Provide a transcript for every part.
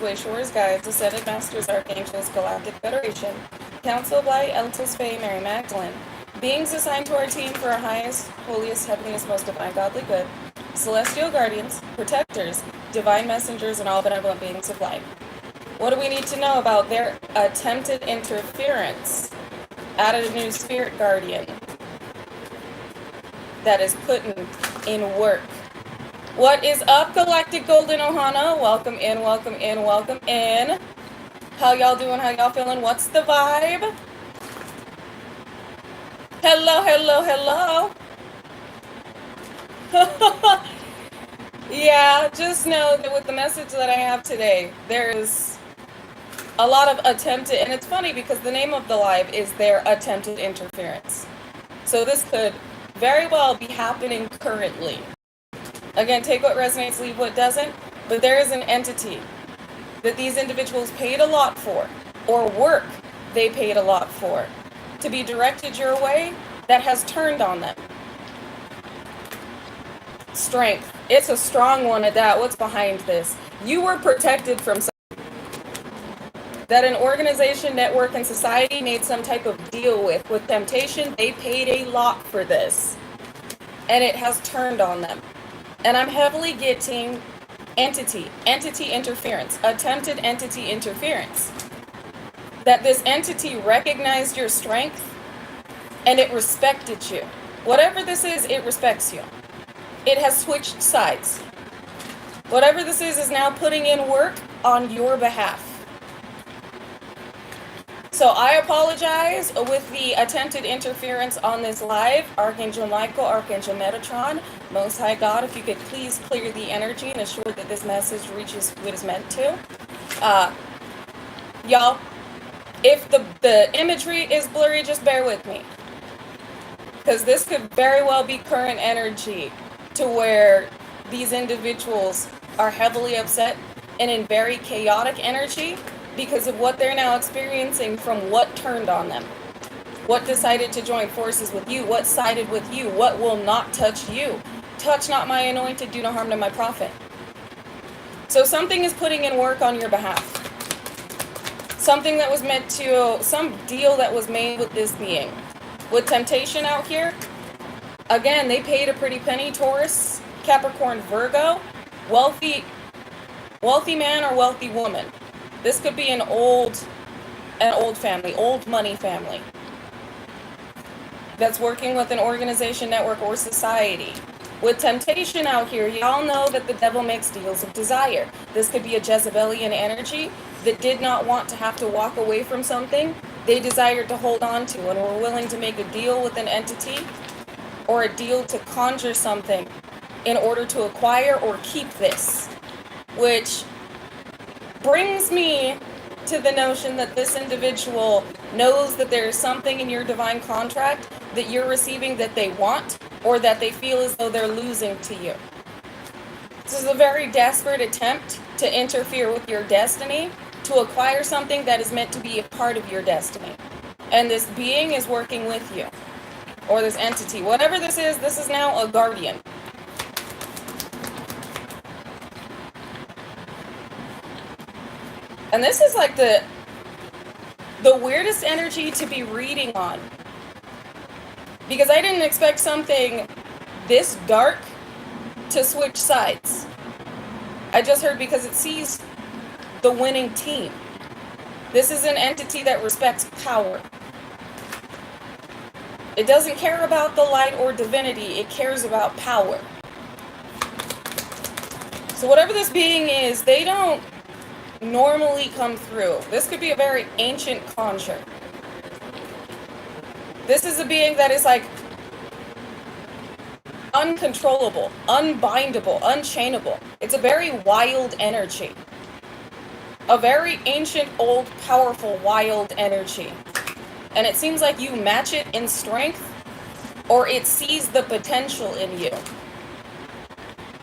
Shores, Guides, Ascended Masters, Archangels, Galactic Federation, Council of Light, Eltis Faye, Mary Magdalene, beings assigned to our team for our highest, holiest, heavenliest, most divine, godly good, celestial guardians, protectors, divine messengers, and all benevolent beings of light. What do we need to know about their attempted interference? Added a new spirit guardian that is putting in work. What is up, Galactic Golden Ohana? Welcome in, welcome in, welcome in. How y'all doing? How y'all feeling? What's the vibe? Hello, hello, hello. Yeah, just know that with the message that I have today, there is a lot of attempted, and it's funny because the name of the live is their attempted interference. So this could very well be happening currently. Again, take what resonates, leave what doesn't, but there is an entity that these individuals paid a lot for, or work they paid a lot for, to be directed your way that has turned on them. Strength. It's a strong one at that. What's behind this? You were protected from something that an organization, network, and society made some type of deal with temptation. They paid a lot for this, and it has turned on them. And I'm heavily getting entity interference, attempted entity interference. That this entity recognized your strength and it respected you. Whatever this is, it respects you. It has switched sides. Whatever this is now putting in work on your behalf. So I apologize with the attempted interference on this live. Archangel Michael, Archangel Metatron, Most High God, if you could please clear the energy and assure that this message reaches what it's meant to. Y'all, if the imagery is blurry, just bear with me. Because this could very well be current energy to where these individuals are heavily upset and in very chaotic energy because of what they're now experiencing from what turned on them. What decided to join forces with you? What sided with you? What will not touch you? Touch not my anointed, do no harm to my prophet. So something is putting in work on your behalf. Something that was meant to, some deal that was made with this being. With temptation out here, again, they paid a pretty penny. Taurus, Capricorn, Virgo, wealthy man or wealthy woman. This could be an old family, old money family that's working with an organization, network, or society. With temptation out here, y'all know that the devil makes deals of desire. This could be a Jezebelian energy that did not want to have to walk away from something they desired to hold on to and were willing to make a deal with an entity or a deal to conjure something in order to acquire or keep this, which brings me to the notion that this individual knows that there is something in your divine contract that you're receiving that they want or that they feel as though they're losing to you. This is a very desperate attempt to interfere with your destiny, to acquire something that is meant to be a part of your destiny. And this being is working with you, or this entity. Whatever this is now a guardian. And this is like the weirdest energy to be reading on. Because I didn't expect something this dark to switch sides. I just heard because it sees the winning team. This is an entity that respects power. It doesn't care about the light or divinity. It cares about power. So whatever this being is, they don't normally come through. This could be a very ancient conjure. This is a being that is like uncontrollable, unbindable, unchainable. It's a very wild energy. A very ancient, old, powerful, wild energy. And it seems like you match it in strength or it sees the potential in you.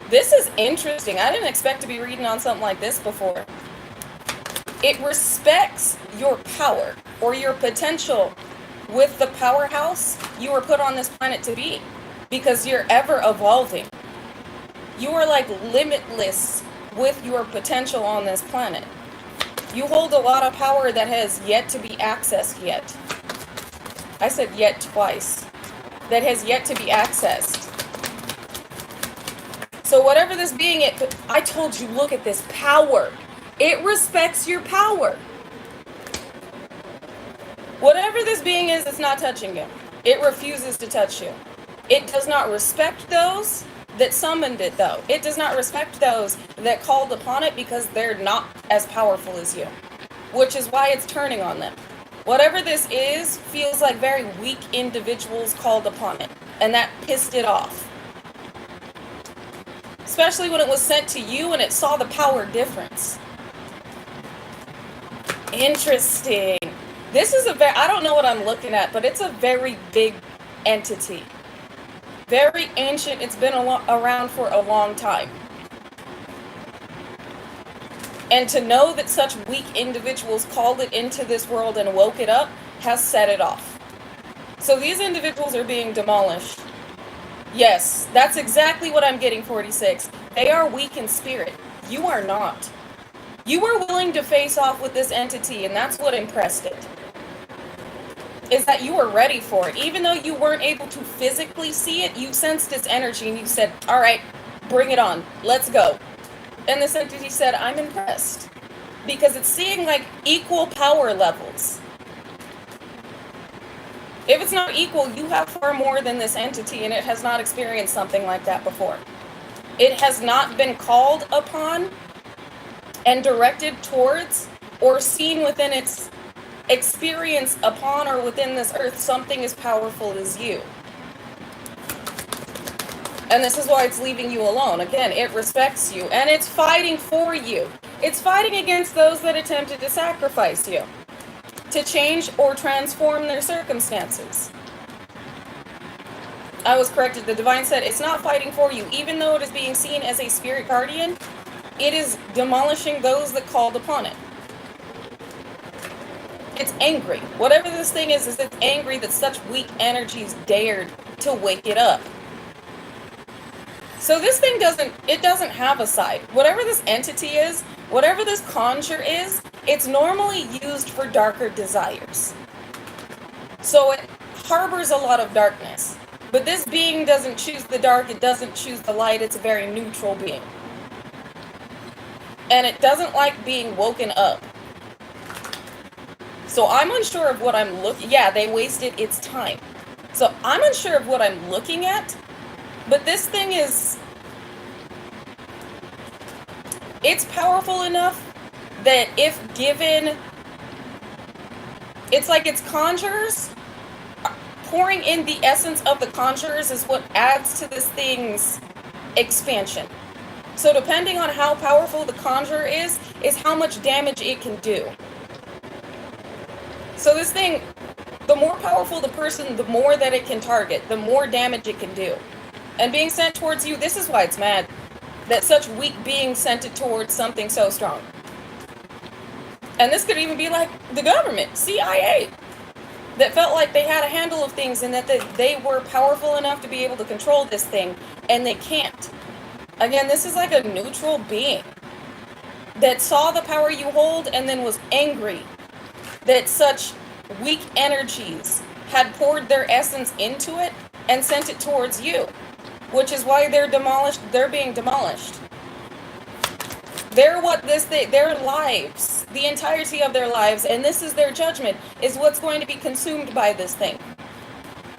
This is interesting. I didn't expect to be reading on something like this before. It respects your power or your potential with the powerhouse you were put on this planet to be, because you're ever evolving. You are like limitless with your potential on this planet. You hold a lot of power that has yet to be accessed yet. I said yet twice. That has yet to be accessed. So whatever this being, I told you, look at this power. It respects your power. Whatever this being is, it's not touching you. It refuses to touch you. It does not respect those that summoned it, though. It does not respect those that called upon it because they're not as powerful as you, which is why it's turning on them. Whatever this is feels like very weak individuals called upon it, and that pissed it off. Especially when it was sent to you and it saw the power difference. Interesting. This is I don't know what I'm looking at, but it's a very big entity. Very ancient. It's been around for a long time. And to know that such weak individuals called it into this world and woke it up has set it off. So these individuals are being demolished. Yes, that's exactly what I'm getting, 46. They are weak in spirit. You are not. You were willing to face off with this entity, and that's what impressed it. Is that you were ready for it. Even though you weren't able to physically see it, you sensed its energy and you said, all right, bring it on. Let's go. And this entity said, I'm impressed. Because it's seeing like equal power levels. If it's not equal, you have far more than this entity, and it has not experienced something like that before. It has not been called upon and directed towards or seen within its experience upon or within this earth something as powerful as you. And this is why it's leaving you alone. Again, it respects you and it's fighting for you. It's fighting against those that attempted to sacrifice you, to change or transform their circumstances. I was corrected. The divine said it's not fighting for you. Even though it is being seen as a spirit guardian, it is demolishing those that called upon it. It's angry. Whatever this thing is it's angry that such weak energies dared to wake it up. So this thing doesn't have a side. Whatever this entity is, whatever this conjure is, it's normally used for darker desires. So it harbors a lot of darkness. But this being doesn't choose the dark, it doesn't choose the light, it's a very neutral being. And it doesn't like being woken up. So I'm unsure of what I'm looking... Yeah, they wasted its time. So I'm unsure of what I'm looking at. But this thing is... It's powerful enough that if given... It's like its conjurers... Pouring in the essence of the conjurers is what adds to this thing's expansion. So depending on how powerful the conjurer is how much damage it can do. So this thing, the more powerful the person, the more that it can target, the more damage it can do. And being sent towards you, this is why it's mad. That such weak beings sent it towards something so strong. And this could even be like the government, CIA. That felt like they had a handle of things and that they were powerful enough to be able to control this thing. And they can't. Again, this is like a neutral being. That saw the power you hold and then was angry that such weak energies had poured their essence into it and sent it towards you, which is why they're being demolished. Their lives, the entirety of their lives, and this is their judgment, is what's going to be consumed by this thing.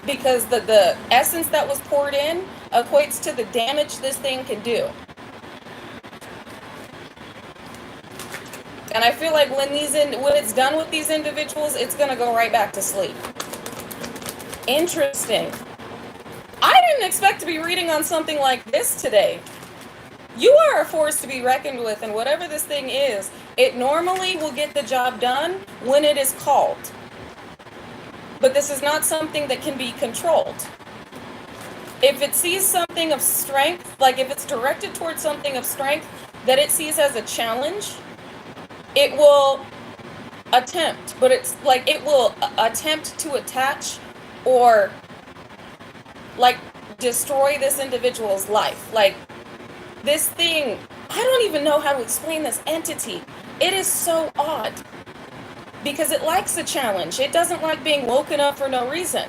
Because the essence that was poured in equates to the damage this thing can do. And I feel like when it's done with these individuals, it's going to go right back to sleep. Interesting. I didn't expect to be reading on something like this today. You are a force to be reckoned with, and whatever this thing is, it normally will get the job done when it is called. But this is not something that can be controlled. If it sees something of strength, like if it's directed towards something of strength that it sees as a challenge, it will attempt, but it's like it will attempt to attach or like destroy this individual's life. Like this thing, I don't even know how to explain this entity, It is so odd because it likes a challenge. It doesn't like being woken up for no reason.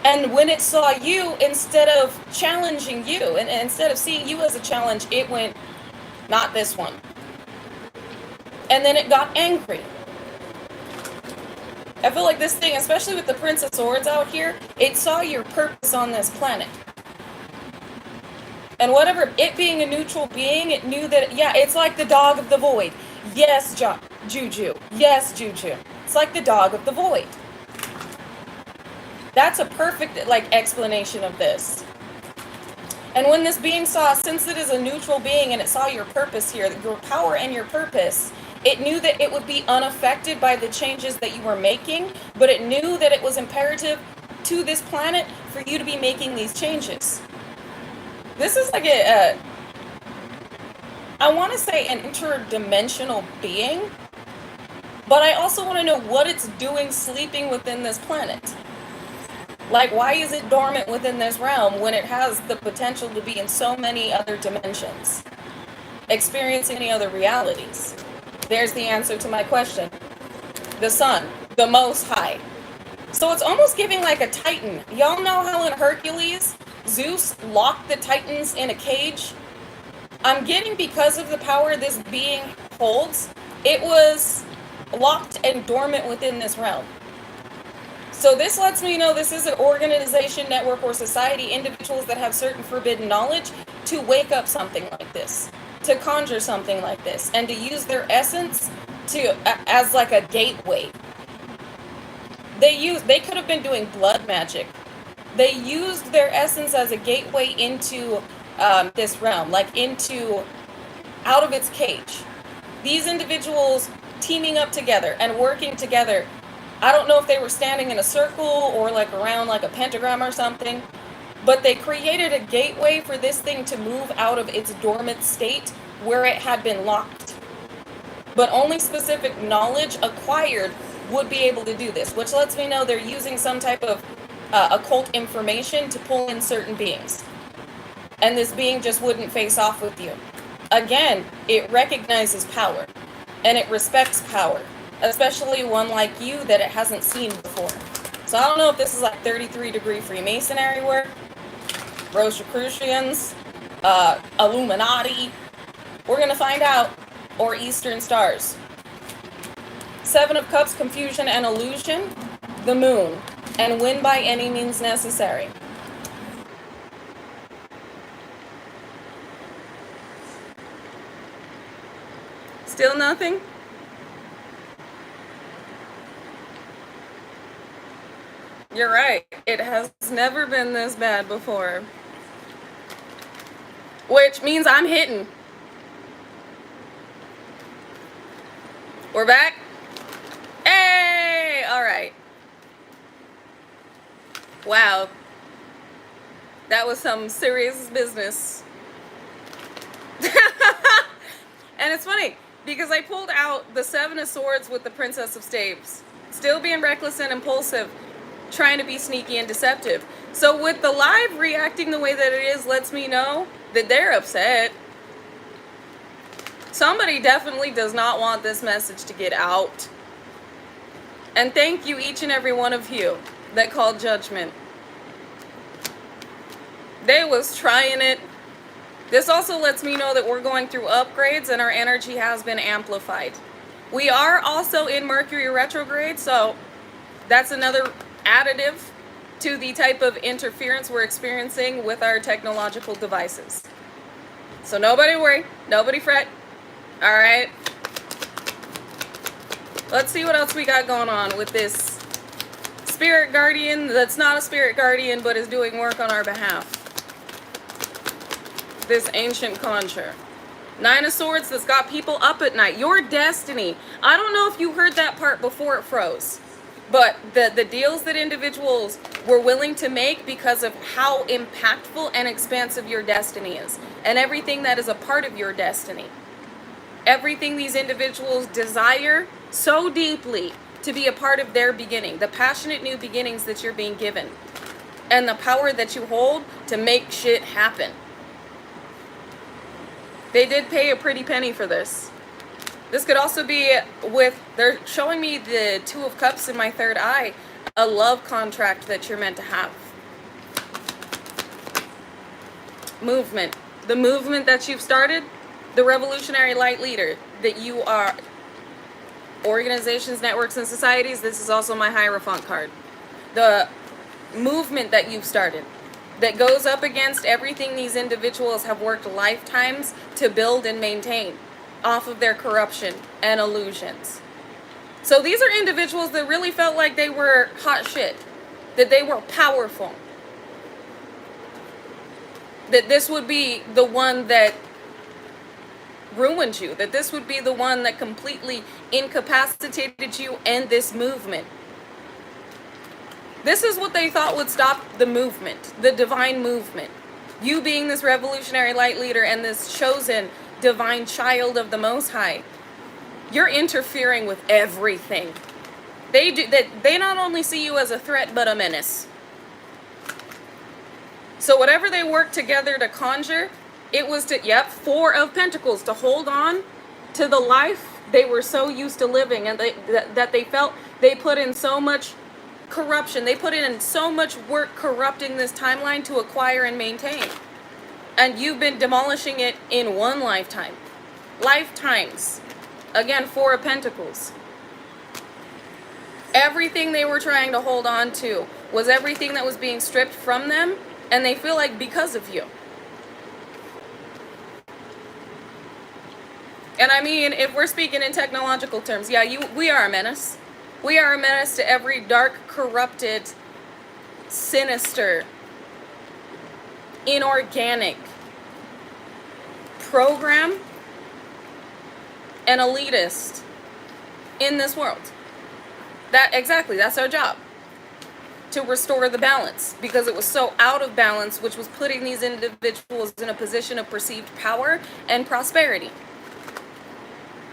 And when it saw you, instead of challenging you, and instead of seeing you as a challenge, it went, not this one. And then it got angry. I feel like this thing, especially with the Prince of Swords out here, it saw your purpose on this planet. And whatever, it being a neutral being, it knew that, yeah, it's like the dog of the void. Yes, Juju. Yes, Juju. It's like the dog of the void. That's a perfect, like, explanation of this. And when this being saw, since it is a neutral being and it saw your purpose here, your power and your purpose, it knew that it would be unaffected by the changes that you were making, but it knew that it was imperative to this planet for you to be making these changes. This is like I want to say an interdimensional being, but I also want to know what it's doing sleeping within this planet. Like, why is it dormant within this realm when it has the potential to be in so many other dimensions? Experiencing any other realities? There's the answer to my question. The sun, the Most High. So it's almost giving like a Titan. Y'all know how in Hercules, Zeus locked the Titans in a cage? I'm getting, because of the power this being holds, it was locked and dormant within this realm. So this lets me know this is an organization, network, or society, individuals that have certain forbidden knowledge to wake up something like this, to conjure something like this, and to use their essence to as like a gateway. They could have been doing blood magic. They used their essence as a gateway into this realm, like out of its cage. These individuals teaming up together and working together. I don't know if they were standing in a circle or like around like a pentagram or something, but they created a gateway for this thing to move out of its dormant state where it had been locked. But only specific knowledge acquired would be able to do this, which lets me know they're using some type of occult information to pull in certain beings. And this being just wouldn't face off with you. Again, it recognizes power and it respects power, especially one like you that it hasn't seen before. So I don't know if this is like 33-degree Freemasonry work, Rosicrucians, Illuminati. We're going to find out. Or Eastern Stars. Seven of Cups, confusion and illusion. The Moon. And win by any means necessary. Still nothing? You're right. It has never been this bad before. Which means I'm hitting. We're back? Hey! Alright. Wow. That was some serious business. And it's funny, because I pulled out the Seven of Swords with the Princess of Staves. Still being reckless and impulsive, trying to be sneaky and deceptive. So with the live reacting the way that it is lets me know that they're upset. Somebody definitely does not want this message to get out. And thank you, each and every one of you that called judgment. They was trying it. This also lets me know that we're going through upgrades and our energy has been amplified. We are also in Mercury retrograde, so that's another additive to the type of interference we're experiencing with our technological devices. So nobody worry, nobody fret. All right. Let's see what else we got going on with this spirit guardian that's not a spirit guardian but is doing work on our behalf. This ancient conjure. Nine of Swords that's got people up at night. Your destiny. I don't know if you heard that part before it froze, but the deals that individuals were willing to make because of how impactful and expansive your destiny is, and everything that is a part of your destiny. Everything these individuals desire so deeply to be a part of their beginning. The passionate new beginnings that you're being given. And the power that you hold to make shit happen. They did pay a pretty penny for this. This could also be with, they're showing me the Two of Cups in my third eye, a love contract that you're meant to have. Movement. The movement that you've started, the revolutionary light leader that you are. Organizations, networks, and societies, this is also my Hierophant card. The movement that you've started that goes up against everything these individuals have worked lifetimes to build and maintain off of their corruption and illusions. So these are individuals that really felt like they were hot shit, that they were powerful, that this would be the one that ruined you, that this would be the one that completely incapacitated you and this movement. This is what they thought would stop the movement, the divine movement. You being this revolutionary light leader and this chosen divine child of the Most High, you're interfering with everything. They not only see you as a threat, but a menace. So whatever they worked together to conjure, it was to, Four of Pentacles, to hold on to the life they were so used to living, and that they felt they put in so much corruption. They put in so much work corrupting this timeline to acquire and maintain. And you've been demolishing it in one lifetime. Lifetimes. Again, Four of Pentacles. Everything they were trying to hold on to was everything that was being stripped from them, and they feel like because of you. And I mean, if we're speaking in technological terms, we are a menace. We are a menace to every dark, corrupted, sinister, inorganic program and elitist in this world. That's our job. To restore the balance, because it was so out of balance, which was putting these individuals in a position of perceived power and prosperity.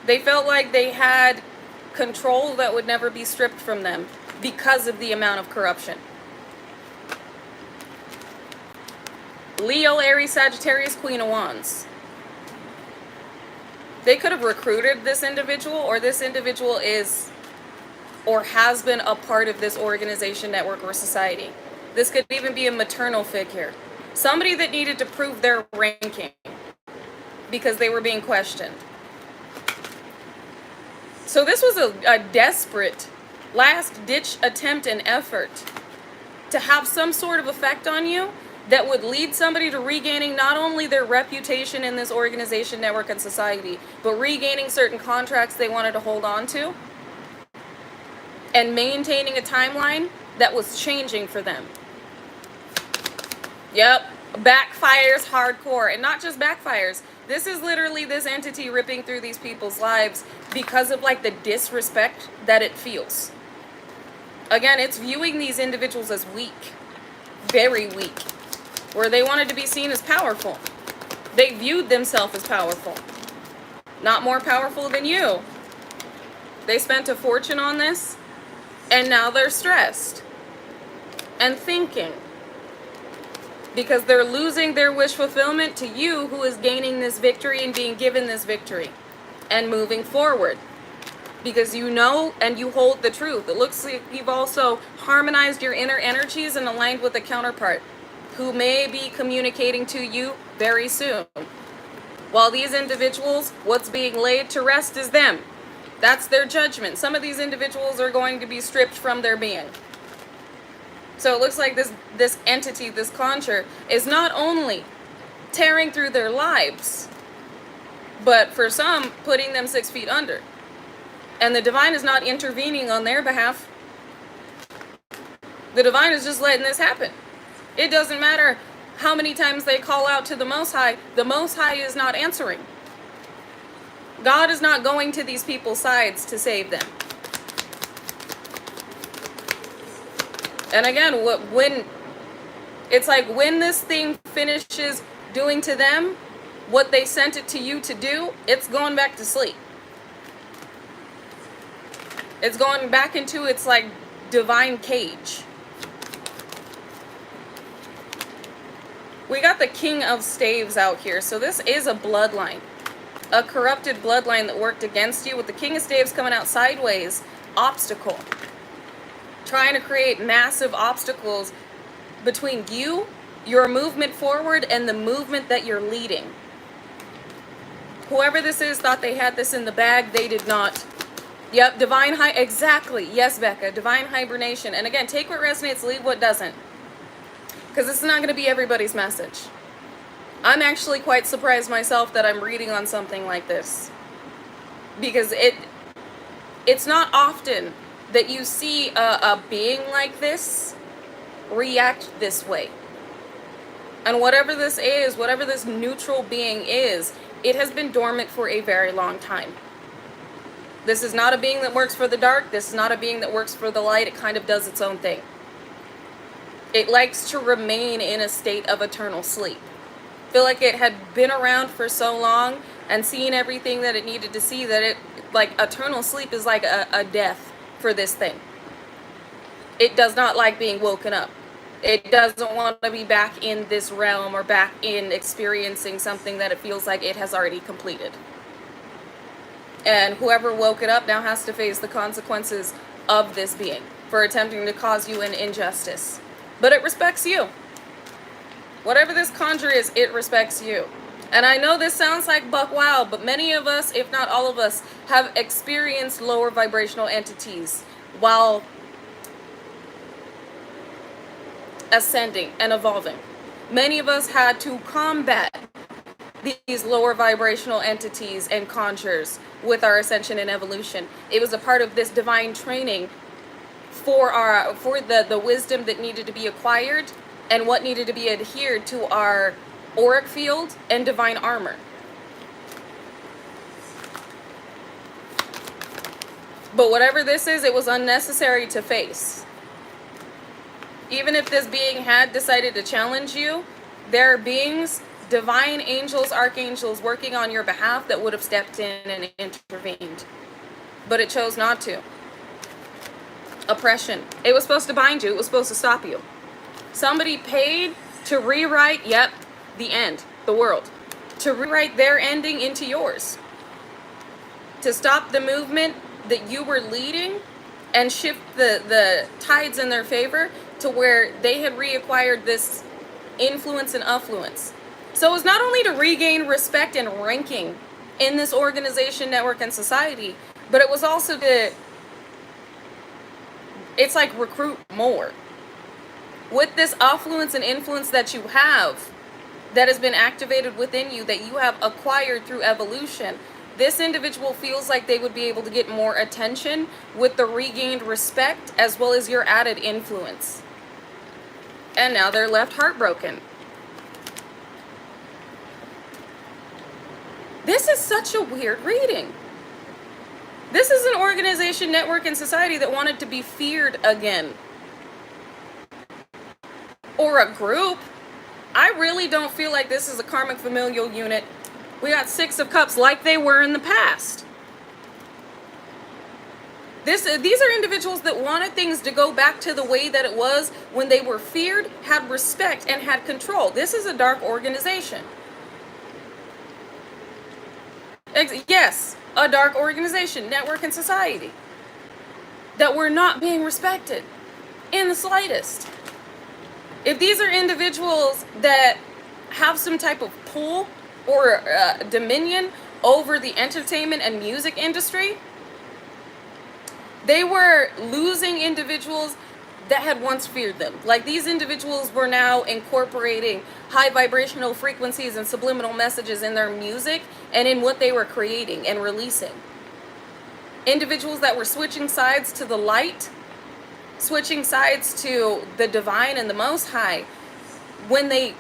They felt like they had control that would never be stripped from them because of the amount of corruption. Leo, Aries, Sagittarius, Queen of Wands. They could have recruited this individual, or this individual is or has been a part of this organization, network, or society. This could even be a maternal figure. Somebody that needed to prove their ranking because they were being questioned. So this was a desperate, last-ditch attempt and effort to have some sort of effect on you that would lead somebody to regaining not only their reputation in this organization, network, and society, but regaining certain contracts they wanted to hold on to and maintaining a timeline that was changing for them. Yep, backfires hardcore. And not just backfires. This is literally this entity ripping through these people's lives because of like the disrespect that it feels. Again, it's viewing these individuals as weak. Very weak. Where they wanted to be seen as powerful. They viewed themselves as powerful. Not more powerful than you. They spent a fortune on this, and now they're stressed and thinking because they're losing their wish fulfillment to you, who is gaining this victory and being given this victory and moving forward because you know and you hold the truth. It looks like you've also harmonized your inner energies and aligned with a counterpart who may be communicating to you very soon. While these individuals, what's being laid to rest is them. That's their judgment. Some of these individuals are going to be stripped from their being. So it looks like this entity, this conjure, is not only tearing through their lives, but for some, putting them 6 feet under. And the divine is not intervening on their behalf. The divine is just letting this happen. It doesn't matter how many times they call out to the Most High is not answering. God is not going to these people's sides to save them. And again, when it's like when this thing finishes doing to them what they sent it to you to do, it's going back to sleep. It's going back into its like divine cage. We got the King of Staves out here. So this is a bloodline. A corrupted bloodline that worked against you with the King of Staves coming out sideways. Obstacle. Trying to create massive obstacles between you, your movement forward, and the movement that you're leading. Whoever this is thought they had this in the bag. They did not. Yep, exactly. Yes, Becca, divine hibernation. And again, take what resonates, leave what doesn't. Because this is not going to be everybody's message. I'm actually quite surprised myself that I'm reading on something like this. Because it's not often that you see a being like this react this way. And whatever this is, whatever this neutral being is, it has been dormant for a very long time. This is not a being that works for the dark. This is not a being that works for the light. It kind of does its own thing. It likes to remain in a state of eternal sleep. I feel like it had been around for so long and seen everything that it needed to see that it, like, eternal sleep is like a death for this thing. It does not like being woken up. It doesn't want to be back in this realm or back in experiencing something that it feels like it has already completed. And whoever woke it up now has to face the consequences of this being for attempting to cause you an injustice. But it respects you. Whatever this conjure is, it respects you. And I know this sounds like buck wild, but many of us, if not all of us, have experienced lower vibrational entities while ascending and evolving. Many of us had to combat these lower vibrational entities and conjures with our ascension and evolution. It was a part of this divine training for the wisdom that needed to be acquired and what needed to be adhered to our auric field and divine armor. But whatever this is, it was unnecessary to face. Even if this being had decided to challenge you, there are beings, divine angels, archangels working on your behalf that would have stepped in and intervened. But it chose not to. Oppression. It was supposed to bind you. It was supposed to stop you. Somebody paid to rewrite, yep, the end, the world. To rewrite their ending into yours. To stop the movement that you were leading and shift the tides in their favor to where they had reacquired this influence and affluence. So it was not only to regain respect and ranking in this organization, network, and society, but it was also to, it's like recruit more. With this affluence and influence that you have, that has been activated within you, that you have acquired through evolution, this individual feels like they would be able to get more attention with the regained respect as well as your added influence. And now they're left heartbroken. This is such a weird reading. This is an organization, network, and society that wanted to be feared again. Or a group. I really don't feel like this is a karmic familial unit. We got Six of Cups like they were in the past. These are individuals that wanted things to go back to the way that it was when they were feared, had respect, and had control. This is a dark organization. Yes, a dark organization, network, and society that were not being respected in the slightest. If these are individuals that have some type of pull or dominion over the entertainment and music industry, they were losing individuals that had once feared them. Like, these individuals were now incorporating high vibrational frequencies and subliminal messages in their music and in what they were creating and releasing. Individuals that were switching sides to the light, switching sides to the divine and the Most High, when they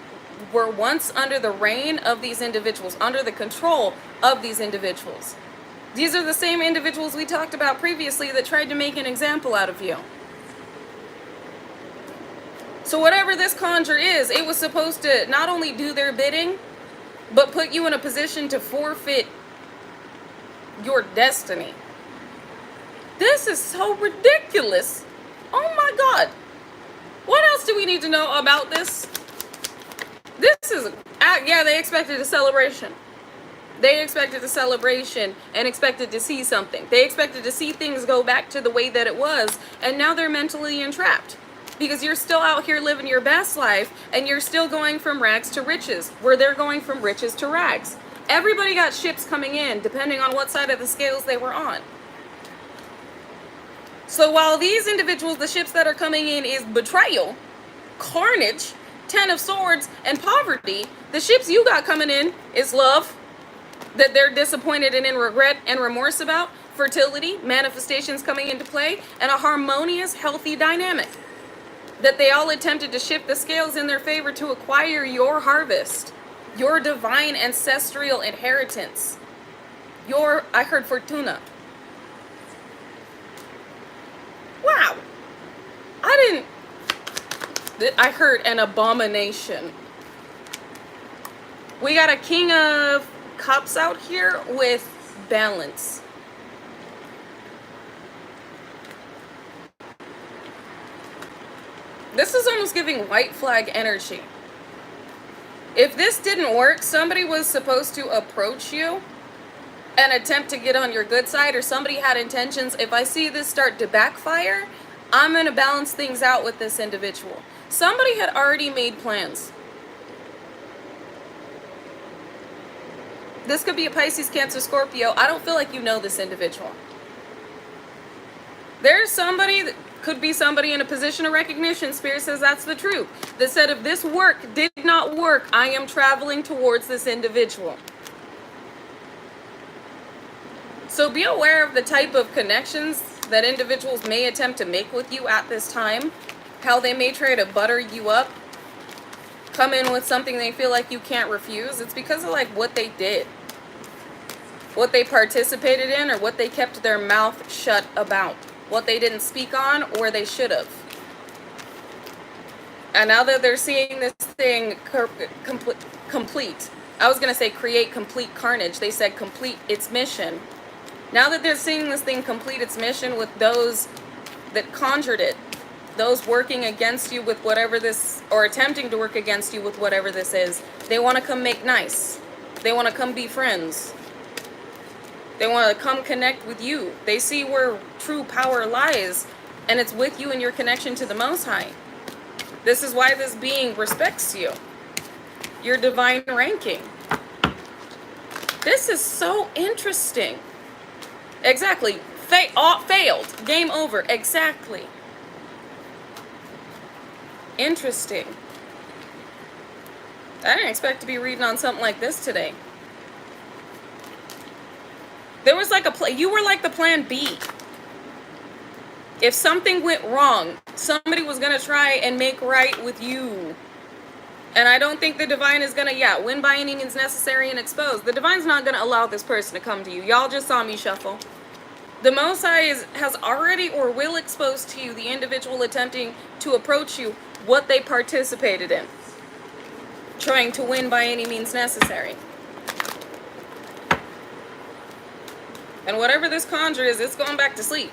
were once under the reign of these individuals, under the control of these individuals. These are the same individuals we talked about previously that tried to make an example out of you. So whatever this conjure is, it was supposed to not only do their bidding, but put you in a position to forfeit your destiny. This is so ridiculous. Oh my God. What else do we need to know about this? This is, yeah, they expected a celebration. They expected a celebration and expected to see something. They expected to see things go back to the way that it was, and now they're mentally entrapped. Because you're still out here living your best life, and you're still going from rags to riches, where they're going from riches to rags. Everybody got ships coming in, depending on what side of the scales they were on. So while these individuals, the ships that are coming in is betrayal, carnage, 10 of swords, and poverty, the ships you got coming in is love, that they're disappointed and in regret and remorse about, fertility, manifestations coming into play, and a harmonious, healthy dynamic. That they all attempted to shift the scales in their favor to acquire your harvest, your divine ancestral inheritance, your, I heard fortuna. Wow. I heard an abomination. We got a King of Cups out here with balance. This is almost giving white flag energy. If this didn't work, somebody was supposed to approach you and attempt to get on your good side, or somebody had intentions. If I see this start to backfire, I'm going to balance things out with this individual. Somebody had already made plans. This could be a Pisces, Cancer, Scorpio. I don't feel like you know this individual. There's somebody that could be somebody in a position of recognition. Spirit says that's the truth. That said, if this work did not work, I am traveling towards this individual. So be aware of the type of connections that individuals may attempt to make with you at this time. How they may try to butter you up. Come in with something they feel like you can't refuse. It's because of like what they did. What they participated in, or what they kept their mouth shut about. What they didn't speak on, or they should have. And now that they're seeing this thing complete. I was going to say create complete carnage. They said complete its mission. Now that they're seeing this thing complete its mission with those that conjured it, those working against you with whatever this, or attempting to work against you with whatever this is, they want to come make nice. They want to come be friends. They want to come connect with you. They see where true power lies, and it's with you and your connection to the Most High. This is why this being respects you. Your divine ranking. This is so interesting. Exactly. Failed. Game over. Exactly. Interesting. I didn't expect to be reading on something like this today. There was like you were like the plan B. If something went wrong, somebody was going to try and make right with you. And I don't think the divine is going to, win by any means necessary and expose. The divine's not going to allow this person to come to you. Y'all just saw me shuffle. The Most High has already or will expose to you the individual attempting to approach you what they participated in. Trying to win by any means necessary. And whatever this conjure is, it's going back to sleep.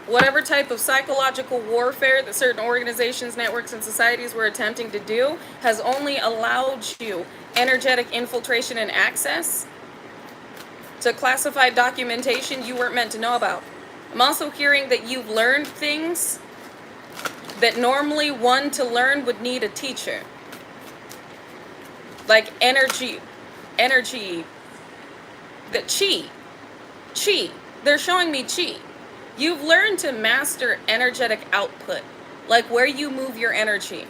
Whatever type of psychological warfare that certain organizations, networks, and societies were attempting to do has only allowed you energetic infiltration and access to classified documentation you weren't meant to know about. I'm also hearing that you've learned things that normally one to learn would need a teacher. Like energy, the chi. They're showing me chi. You've learned to master energetic output, like where you move your energy,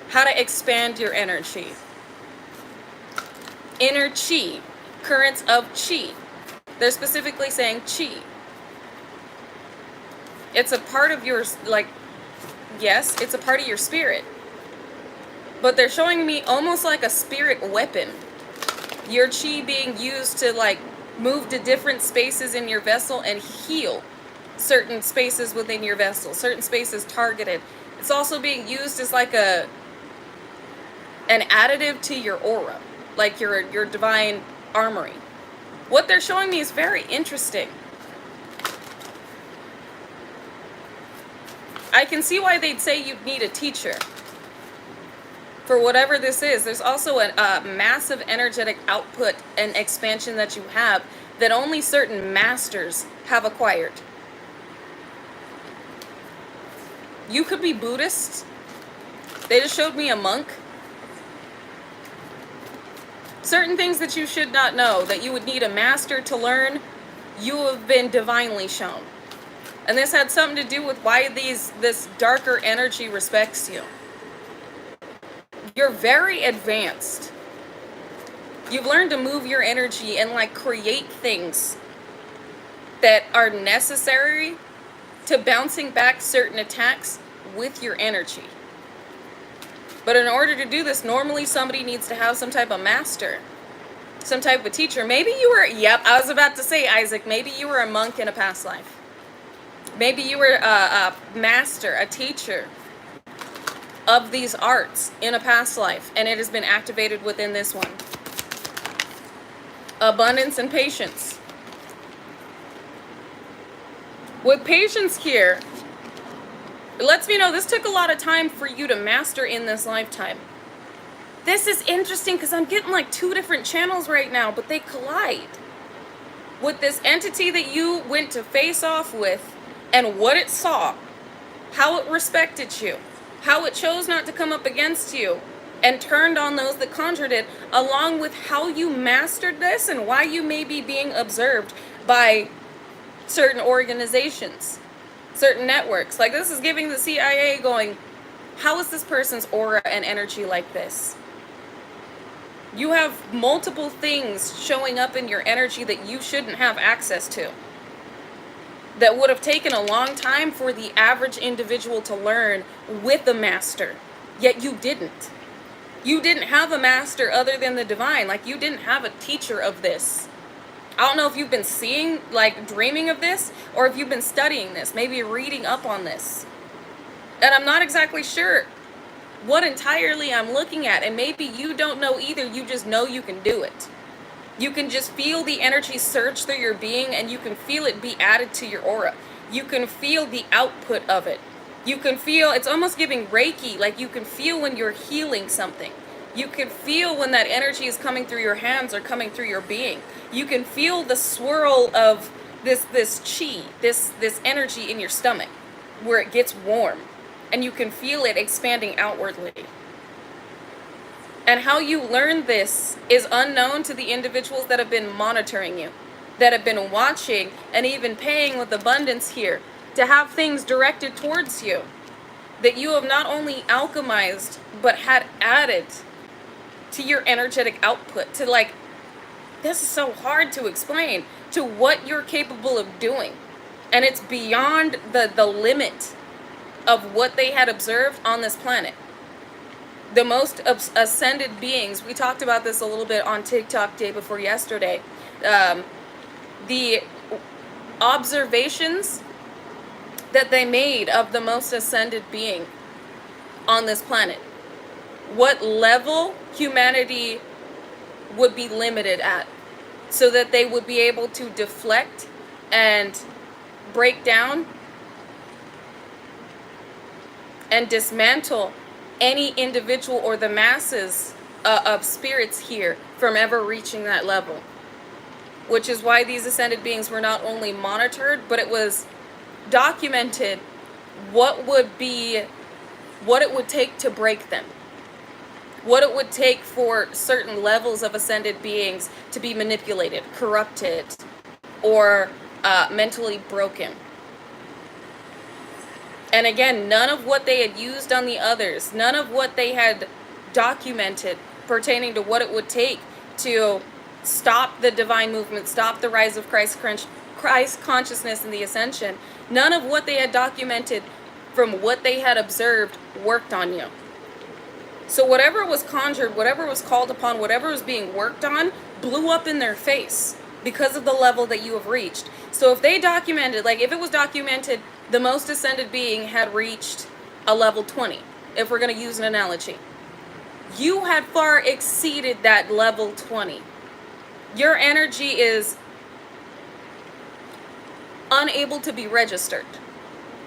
how to expand your energy. Inner chi, currents of chi. They're specifically saying chi. It's a part of your, yes, it's a part of your spirit. But they're showing me almost like a spirit weapon. Your chi being used to move to different spaces in your vessel and heal certain spaces within your vessel, certain spaces targeted. It's also being used as an additive to your aura, like your divine armory. What they're showing me is very interesting. I can see why they'd say you'd need a teacher. for whatever this is. There's also a massive energetic output and expansion that you have that only certain masters have acquired. You could be Buddhist. They just showed me a monk. Certain things that you should not know, that you would need a master to learn, you have been divinely shown. And this had something to do with why this darker energy respects you. You're very advanced. You've learned to move your energy and like create things that are necessary to bouncing back certain attacks with your energy. But in order to do this, normally somebody needs to have some type of master, some type of teacher. Maybe you were, yep, I was about to say, Isaac, maybe you were a monk in a past life. Maybe you were a master, a teacher of these arts in a past life, and it has been activated within this one. Abundance and patience. With patience here, it lets me know this took a lot of time for you to master in this lifetime. This is interesting because I'm getting like two different channels right now, but they collide. With this entity that you went to face off with and what it saw, how it respected you, how it chose not to come up against you and turned on those that conjured it, along with how you mastered this and why you may be being observed by certain organizations, certain networks. Like this is giving the CIA going, how is this person's aura and energy like this? You have multiple things showing up in your energy that you shouldn't have access to, that would have taken a long time for the average individual to learn with a master, yet you didn't. You didn't have a master other than the divine. Like you didn't have a teacher of this. I don't know if you've been seeing, like dreaming of this, or if you've been studying this, maybe reading up on this. And I'm not exactly sure what entirely I'm looking at. And maybe you don't know either. You just know you can do it. You can just feel the energy surge through your being, and you can feel it be added to your aura. You can feel the output of it. You can feel, it's almost giving Reiki, like you can feel when you're healing something. You can feel when that energy is coming through your hands or coming through your being. You can feel the swirl of this chi, this energy in your stomach, where it gets warm. And you can feel it expanding outwardly. And how you learn this is unknown to the individuals that have been monitoring you, that have been watching and even paying with abundance here to have things directed towards you that you have not only alchemized but had added to your energetic output, to like, this is so hard to explain, to what you're capable of doing. And it's beyond the limit of what they had observed on this planet. The most ascended beings, we talked about this a little bit on TikTok day before yesterday, the observations that they made of the most ascended being on this planet, what level humanity would be limited at, so that they would be able to deflect and break down and dismantle any individual or the masses of spirits here from ever reaching that level. Which is why these ascended beings were not only monitored, but it was documented what it would take to break them. What it would take for certain levels of ascended beings to be manipulated, corrupted, or mentally broken. And again, none of what they had used on the others, none of what they had documented pertaining to what it would take to stop the divine movement, stop the rise of Christ consciousness and the ascension, none of what they had documented from what they had observed worked on you. So whatever was conjured, whatever was called upon, whatever was being worked on, blew up in their face because of the level that you have reached. So if they documented, like if it was documented, the most ascended being had reached a level 20, if we're going to use an analogy. You had far exceeded that level 20. Your energy is unable to be registered.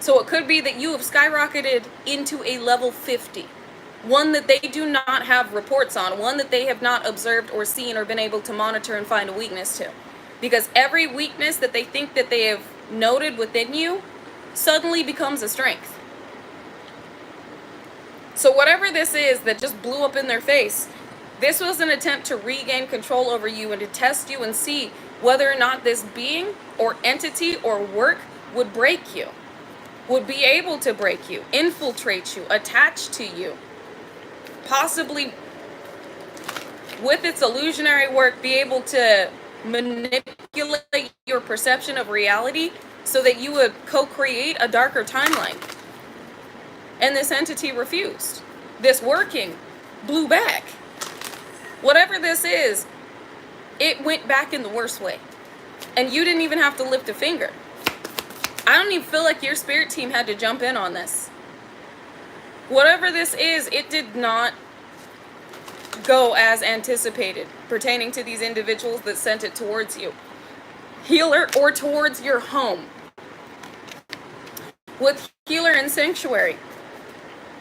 So it could be that you have skyrocketed into a level 50. one that they do not have reports on, one that they have not observed or seen or been able to monitor and find a weakness to. Because every weakness that they think that they have noted within you suddenly becomes a strength. So whatever this is that just blew up in their face, this was an attempt to regain control over you and to test you and see whether or not this being or entity or work would break you, would be able to break you, infiltrate you, attach to you, possibly with its illusionary work be able to manipulate your perception of reality so that you would co-create a darker timeline. And this entity refused. This working blew back. Whatever this is, it went back in the worst way. And you didn't even have to lift a finger. I don't even feel like your spirit team had to jump in on this. Whatever this is, it did not go as anticipated pertaining to these individuals that sent it towards you. Healer, or towards your home. With healer and sanctuary,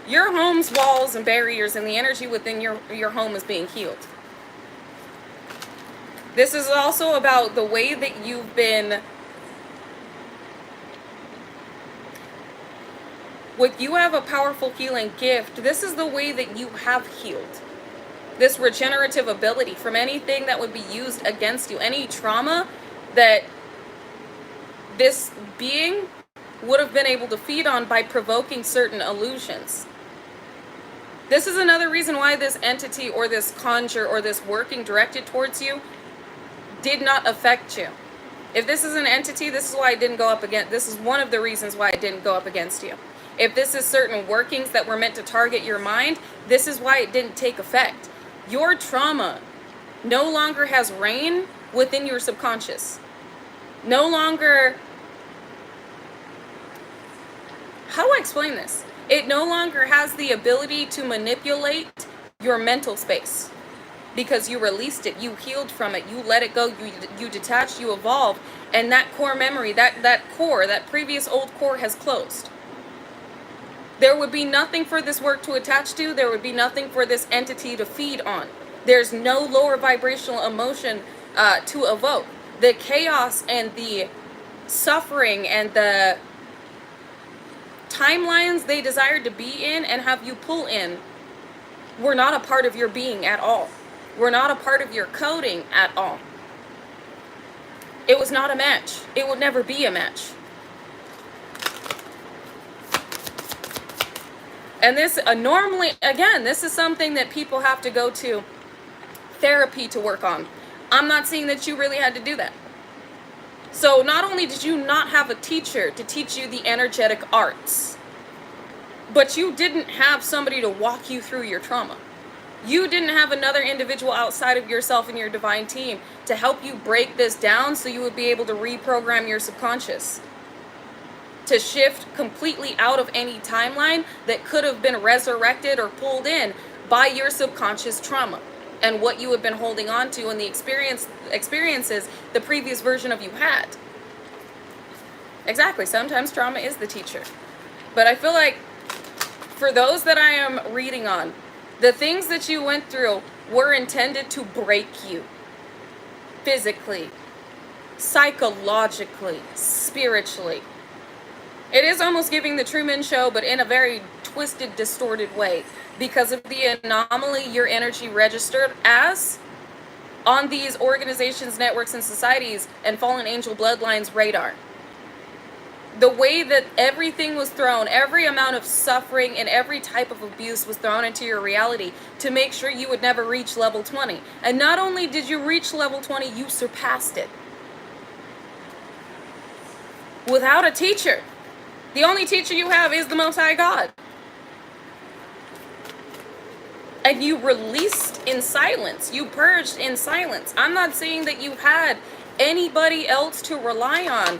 your home's walls and barriers and the energy within your home is being healed. This is also about the way that you've been, you have a powerful healing gift. This is the way that you have healed. This regenerative ability from anything that would be used against you, any trauma that this being would have been able to feed on by provoking certain illusions. This is another reason why this entity or this conjure or this working directed towards you did not affect you. If this is an entity, this is why it didn't go up against, this is one of the reasons why it didn't go up against you. If this is certain workings that were meant to target your mind, this is why it didn't take effect. Your trauma no longer has reign within your subconscious. No longer, how do I explain this? It no longer has the ability to manipulate your mental space because you released it, you healed from it, you let it go, you detached, you evolved, and that core memory, that core, that previous old core has closed. There would be nothing for this work to attach to. There would be nothing for this entity to feed on. There's no lower vibrational emotion to evoke. The chaos and the suffering and the timelines they desired to be in and have you pull in were not a part of your being at all. Were not a part of your coding at all. It was not a match. It would never be a match. And this, normally, again, this is something that people have to go to therapy to work on. I'm not saying that you really had to do that. So not only did you not have a teacher to teach you the energetic arts, but you didn't have somebody to walk you through your trauma. You didn't have another individual outside of yourself and your divine team to help you break this down so you would be able to reprogram your subconscious. To shift completely out of any timeline that could have been resurrected or pulled in by your subconscious trauma and what you have been holding on to and the experiences the previous version of you had. Exactly. Sometimes trauma is the teacher. But I feel like for those that I am reading on, the things that you went through were intended to break you physically, psychologically, spiritually. It is almost giving the Truman Show, but in a very twisted, distorted way because of the anomaly your energy registered as on these organizations, networks, and societies and fallen angel bloodlines radar. The way that everything was thrown, every amount of suffering and every type of abuse was thrown into your reality to make sure you would never reach level 20. And not only did you reach level 20, you surpassed it. Without a teacher. The only teacher you have is the Most High God. And you released in silence. You purged in silence. I'm not saying that you had anybody else to rely on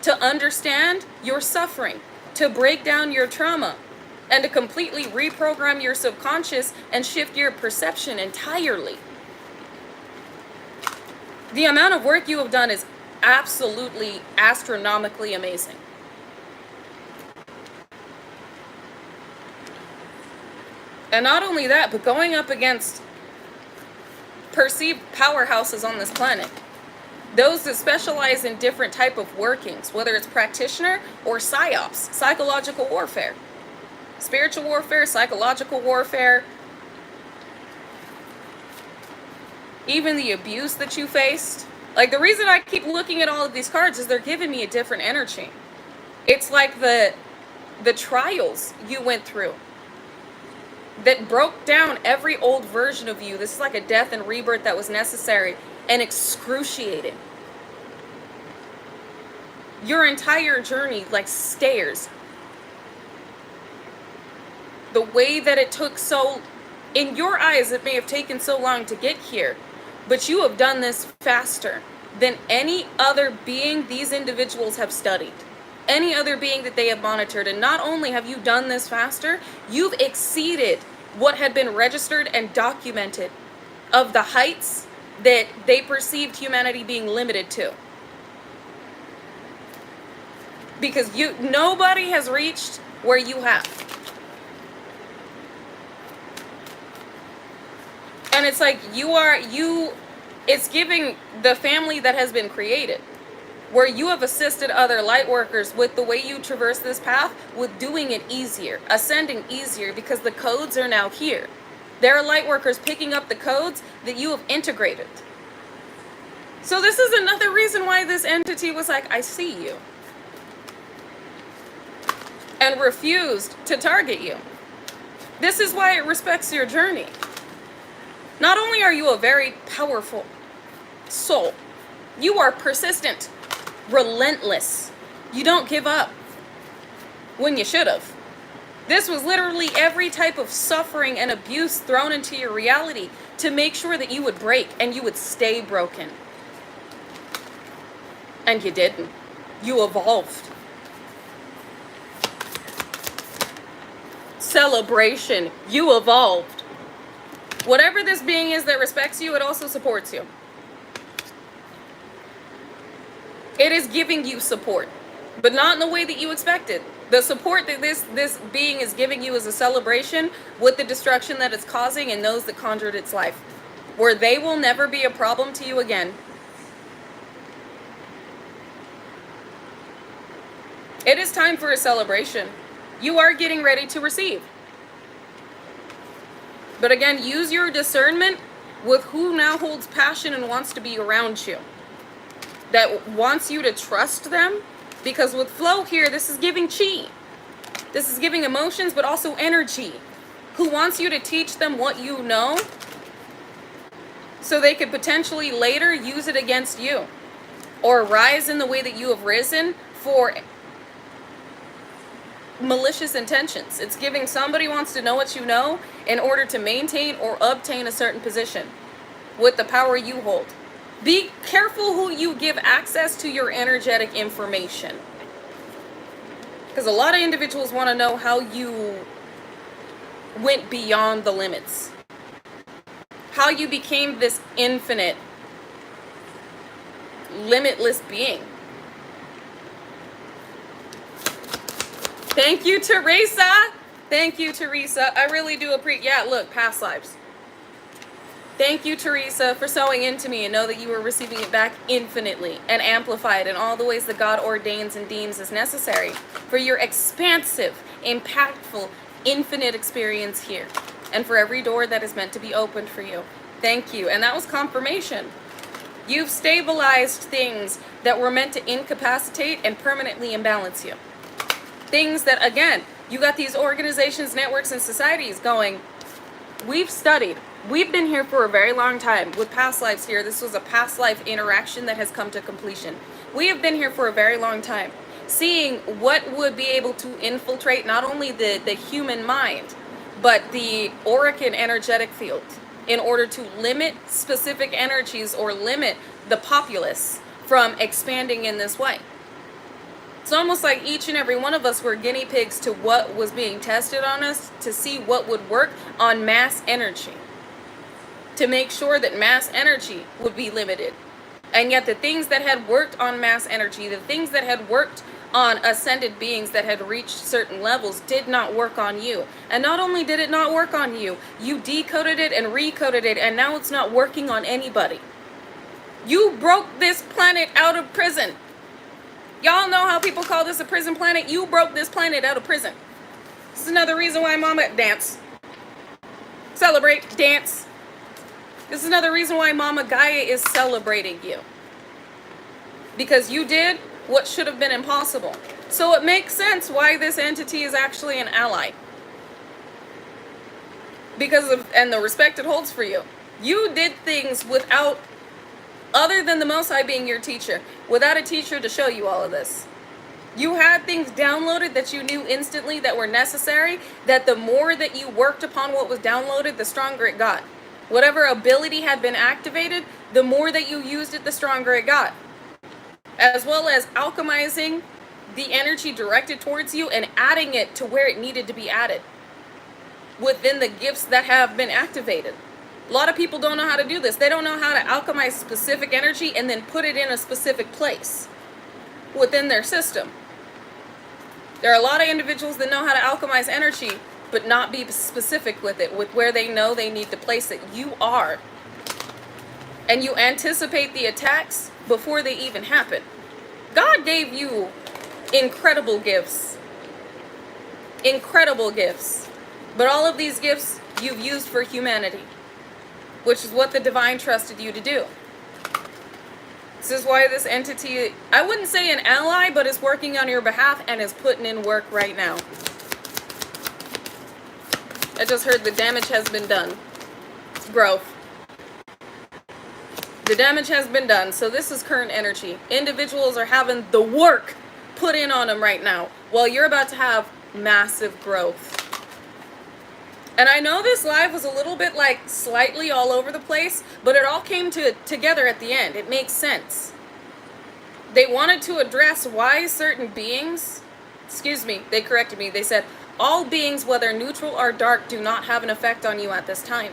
to understand your suffering, to break down your trauma, and to completely reprogram your subconscious and shift your perception entirely. The amount of work you have done is absolutely astronomically amazing. And not only that, but going up against perceived powerhouses on this planet. Those that specialize in different type of workings, whether it's practitioner or psyops, psychological warfare. Spiritual warfare, psychological warfare, even the abuse that you faced. Like, the reason I keep looking at all of these cards is they're giving me a different energy. It's like the trials you went through that broke down every old version of you. This is like a death and rebirth that was necessary and excruciating. Your entire journey, like stairs. The way that it took in your eyes, it may have taken so long to get here, but you have done this faster than any other being these individuals have studied. Any other being that they have monitored. And not only have you done this faster, you've exceeded what had been registered and documented of the heights that they perceived humanity being limited to. Because nobody has reached where you have. And it's like it's giving the family that has been created, where you have assisted other light workers with the way you traverse this path, with doing it easier, ascending easier, because the codes are now here. There are light workers picking up the codes that you have integrated. So this is another reason why this entity was like, I see you. And refused to target you. This is why it respects your journey. Not only are you a very powerful soul, you are persistent, relentless. You don't give up when you should have. This was literally every type of suffering and abuse thrown into your reality to make sure that you would break and you would stay broken. And you didn't. You evolved. Celebration. You evolved. Whatever this being is that respects you, it also supports you. It is giving you support, but not in the way that you expected. The support that this being is giving you is a celebration with the destruction that it's causing and those that conjured its life, where they will never be a problem to you again. It is time for a celebration. You are getting ready to receive. But again, use your discernment with who now holds passion and wants to be around you. That wants you to trust them. Because with flow here, this is giving chi. This is giving emotions, but also energy. Who wants you to teach them what you know, so they could potentially later use it against you. Or rise in the way that you have risen for malicious intentions. It's giving somebody wants to know what you know in order to maintain or obtain a certain position with the power you hold. Be careful who you give access to your energetic information, because a lot of individuals want to know how you went beyond the limits, how you became this infinite, limitless being. Thank you, Teresa. Thank you, Teresa. I really do appreciate. Yeah, look, past lives. Thank you, Teresa, for sewing into me, and know that you are receiving it back infinitely and amplified in all the ways that God ordains and deems as necessary for your expansive, impactful, infinite experience here, and for every door that is meant to be opened for you. Thank you. And that was confirmation. You've stabilized things that were meant to incapacitate and permanently imbalance you. Things that, again, you got these organizations, networks, and societies going, we've studied. We've been here for a very long time with past lives here. This was a past life interaction that has come to completion. We have been here for a very long time, seeing what would be able to infiltrate not only the human mind, but the auric and energetic field in order to limit specific energies or limit the populace from expanding in this way. It's almost like each and every one of us were guinea pigs to what was being tested on us to see what would work on mass energy, to make sure that mass energy would be limited. And yet the things that had worked on mass energy, the things that had worked on ascended beings that had reached certain levels did not work on you. And not only did it not work on you, you decoded it and recoded it, and now it's not working on anybody. You broke this planet out of prison. Y'all know how people call this a prison planet? You broke this planet out of prison. This is another reason why Mama dance. Celebrate, dance. This is another reason why Mama Gaia is celebrating you. Because you did what should have been impossible. So it makes sense why this entity is actually an ally. Because of, and the respect it holds for you. You did things without, other than the Most High being your teacher, without a teacher to show you all of this. You had things downloaded that you knew instantly that were necessary, that the more that you worked upon what was downloaded, the stronger it got. Whatever ability had been activated, the more that you used it, the stronger it got. As well as alchemizing the energy directed towards you and adding it to where it needed to be added within the gifts that have been activated. A lot of people don't know how to do this. They don't know how to alchemize specific energy and then put it in a specific place within their system. There are a lot of individuals that know how to alchemize energy, but not be specific with it, with where they know they need to place it. You are. And you anticipate the attacks before they even happen. God gave you incredible gifts. Incredible gifts. But all of these gifts you've used for humanity, which is what the divine trusted you to do. This is why this entity, I wouldn't say an ally, but is working on your behalf and is putting in work right now. I just heard the damage has been done. Growth. The damage has been done. So this is current energy. Individuals are having the work put in on them right now, while you're about to have massive growth. And I know this live was a little bit like slightly all over the place, but it all came together at the end. It makes sense. They wanted to address why certain beings, they corrected me. They said, all beings, whether neutral or dark, do not have an effect on you at this time.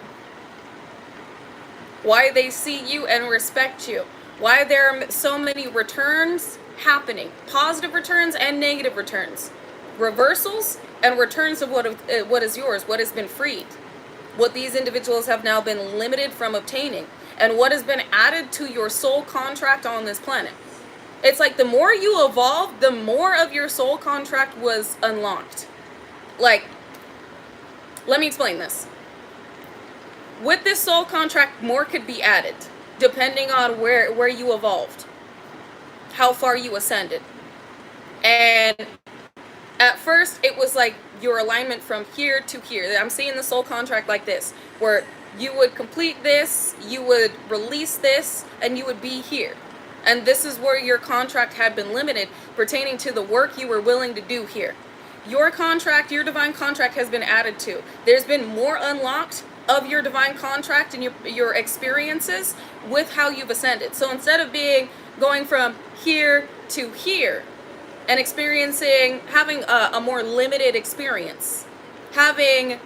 Why they see you and respect you. Why there are so many returns happening. Positive returns and negative returns. Reversals and returns of what is yours, what has been freed, what these individuals have now been limited from obtaining, and what has been added to your soul contract on this planet. It's like the more you evolve, the more of your soul contract was unlocked. Like, let me explain this. With this soul contract, more could be added, depending on where you evolved, how far you ascended. And at first, it was like your alignment from here to here. I'm seeing the soul contract like this, where you would complete this, you would release this, and you would be here. And this is where your contract had been limited, pertaining to the work you were willing to do here. Your contract, your divine contract has been added to. There's been more unlocked of your divine contract and your experiences with how you've ascended. So instead of going from here to here, and experiencing, having a more limited experience, having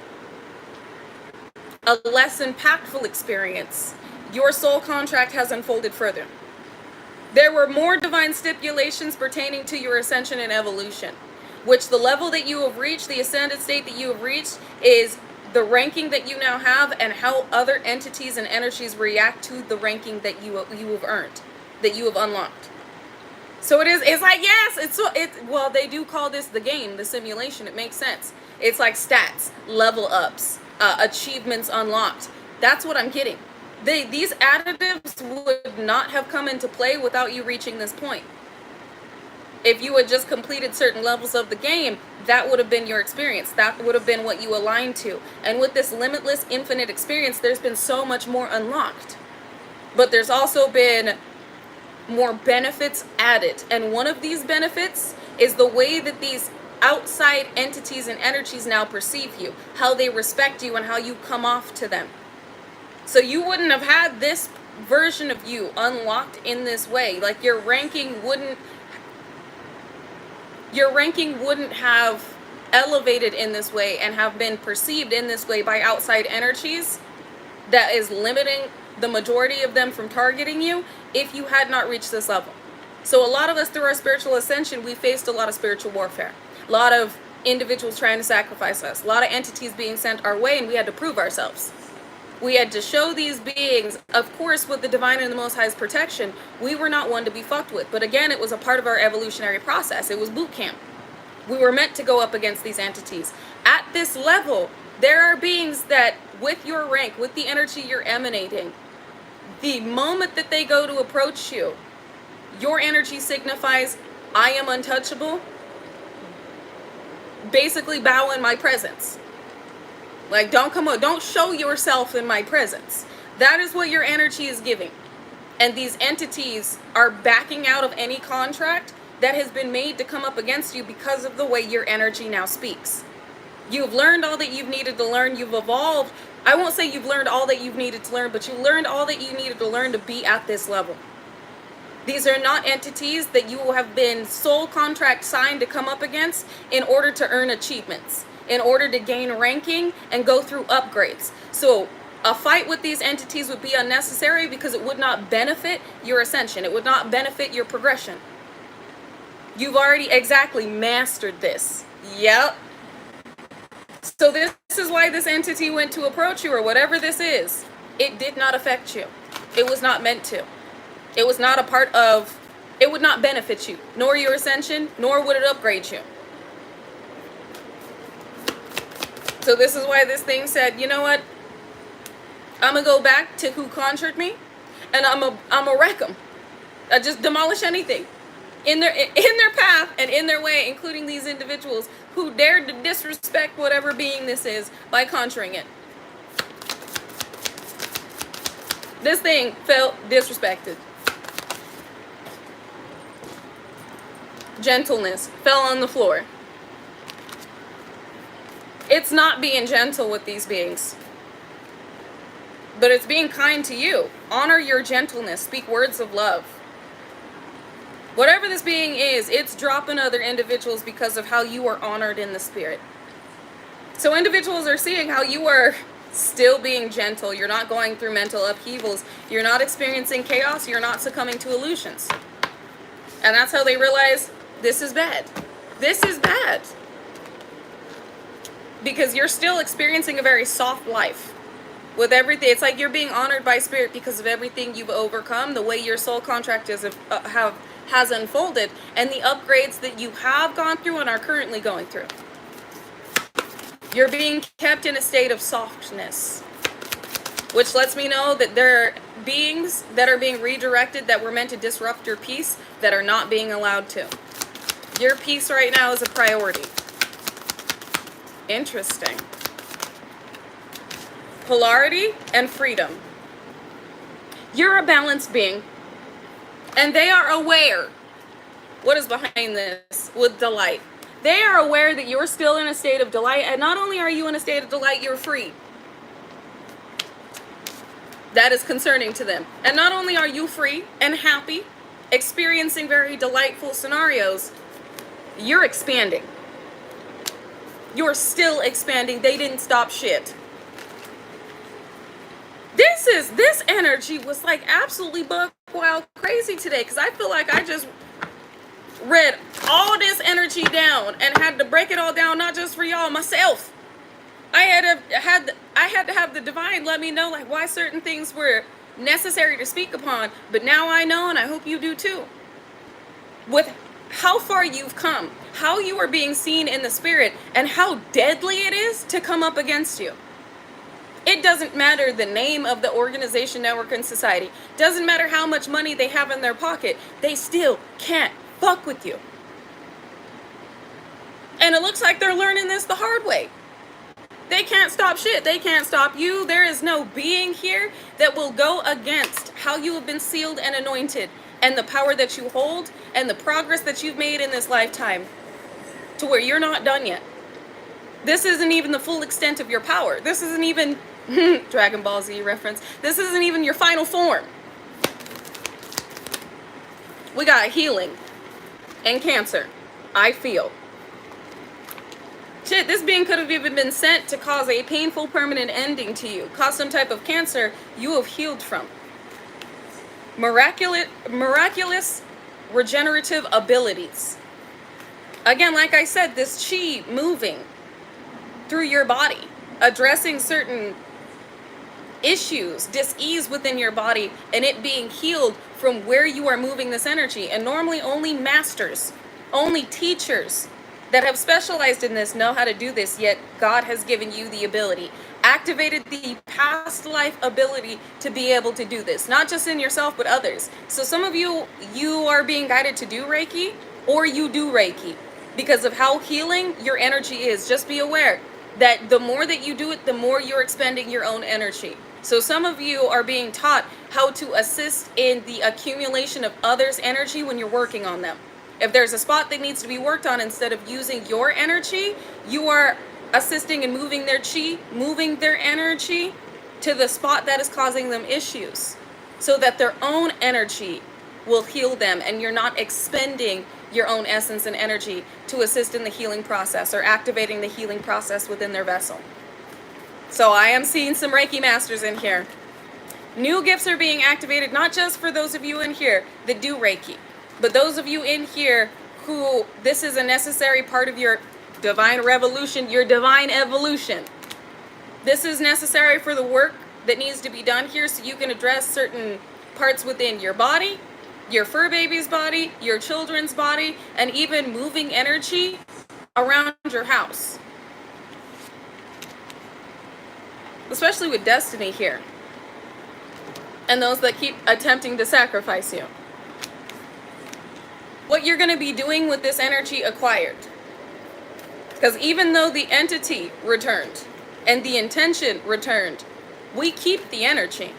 a less impactful experience, your soul contract has unfolded further. There were more divine stipulations pertaining to your ascension and evolution, which the level that you have reached, the ascended state that you have reached, is the ranking that you now have and how other entities and energies react to the ranking that you have earned, that you have unlocked. So it's like, yes, well, they do call this the game, the simulation. It makes sense. It's like stats, level ups, achievements unlocked. That's what I'm getting. These additives would not have come into play without you reaching this point. If you had just completed certain levels of the game, that would have been your experience. That would have been what you aligned to. And with this limitless, infinite experience, there's been so much more unlocked. But there's also been more benefits added, and one of these benefits is the way that these outside entities and energies now perceive you, how they respect you, and how you come off to them. So you wouldn't have had this version of you unlocked in this way. Like your ranking wouldn't have elevated in this way and have been perceived in this way by outside energies that is limiting the majority of them from targeting you if you had not reached this level. So a lot of us, through our spiritual ascension, we faced a lot of spiritual warfare. A lot of individuals trying to sacrifice us. A lot of entities being sent our way, and we had to prove ourselves. We had to show these beings, of course, with the divine and the Most High's protection, we were not one to be fucked with. But again, it was a part of our evolutionary process. It was boot camp. We were meant to go up against these entities. At this level, there are beings that, with your rank, with the energy you're emanating, the moment that they go to approach you, your energy signifies, I am untouchable. Basically, bow in my presence. Like, don't come up, don't show yourself in my presence. That is what your energy is giving. And these entities are backing out of any contract that has been made to come up against you because of the way your energy now speaks. You've learned all that you've needed to learn. You've evolved. I won't say you've learned all that you've needed to learn, but you learned all that you needed to learn to be at this level. These are not entities that you have been soul contract signed to come up against in order to earn achievements, in order to gain ranking and go through upgrades. So a fight with these entities would be unnecessary because it would not benefit your ascension. It would not benefit your progression. You've already exactly mastered this. Yep. So this is why this entity went to approach you, or whatever this is. It did not affect you. It was not meant to. It was not a part of, it would not benefit you, nor your ascension, nor would it upgrade you. So this is why this thing said, you know what? I'm going to go back to who conjured me, and I'm a wreck them. I just demolish anything in their path and in their way, including these individuals who dared to disrespect whatever being this is by conjuring it. This thing felt disrespected. Gentleness fell on the floor. It's not being gentle with these beings, but it's being kind to you. Honor your gentleness. Speak words of love. Whatever this being is, it's dropping other individuals because of how you are honored in the spirit. So individuals are seeing how you are still being gentle. You're not going through mental upheavals. You're not experiencing chaos. You're not succumbing to illusions. And that's how they realize this is bad. This is bad. Because you're still experiencing a very soft life. With everything, it's like you're being honored by spirit because of everything you've overcome, the way your soul contract has unfolded, and the upgrades that you have gone through and are currently going through. You're being kept in a state of softness, which lets me know that there are beings that are being redirected that were meant to disrupt your peace that are not being allowed to. Your peace right now is a priority. Interesting. Polarity and freedom. You're a balanced being, and they are aware what is behind this with delight. They are aware that you're still in a state of delight, and not only are you in a state of delight, you're free. That is concerning to them. And not only are you free and happy, experiencing very delightful scenarios, you're expanding. You're still expanding. They didn't stop shit. This energy was like absolutely buck wild crazy today, because I feel like I just read all this energy down and had to break it all down, not just for y'all, myself. I had to have the divine let me know like why certain things were necessary to speak upon, but now I know, and I hope you do too. With how far you've come, how you are being seen in the spirit, and how deadly it is to come up against you. It doesn't matter the name of the organization, network, and society. Doesn't matter how much money they have in their pocket. They still can't fuck with you. And it looks like they're learning this the hard way. They can't stop shit. They can't stop you. There is no being here that will go against how you have been sealed and anointed, and the power that you hold, and the progress that you've made in this lifetime, to where you're not done yet. This isn't even the full extent of your power. This isn't even Dragon Ball Z reference. This isn't even your final form. We got healing and cancer. I feel. Shit, this being could have even been sent to cause a painful permanent ending to you. Cause some type of cancer you have healed from. Miraculous regenerative abilities. Again, like I said, this chi moving through your body, addressing certain issues, dis-ease within your body, and it being healed from where you are moving this energy. And normally only masters, only teachers that have specialized in this know how to do this, yet God has given you the ability, activated the past life ability to be able to do this, not just in yourself, but others. So some of you are being guided to do Reiki, or you do Reiki because of how healing your energy is. Just be aware that the more that you do it, the more you're expending your own energy. So some of you are being taught how to assist in the accumulation of others' energy when you're working on them. If there's a spot that needs to be worked on, instead of using your energy, you are assisting in moving their chi, moving their energy to the spot that is causing them issues, so that their own energy will heal them, and you're not expending your own essence and energy to assist in the healing process or activating the healing process within their vessel. So I am seeing some Reiki masters in here. New gifts are being activated, not just for those of you in here that do Reiki, but those of you in here who this is a necessary part of your divine revolution, your divine evolution. This is necessary for the work that needs to be done here, so you can address certain parts within your body, your fur baby's body, your children's body, and even moving energy around your house. Especially with destiny here, and those that keep attempting to sacrifice you. What you're going to be doing with this energy acquired. Because even though the entity returned and the intention returned, we keep the energy.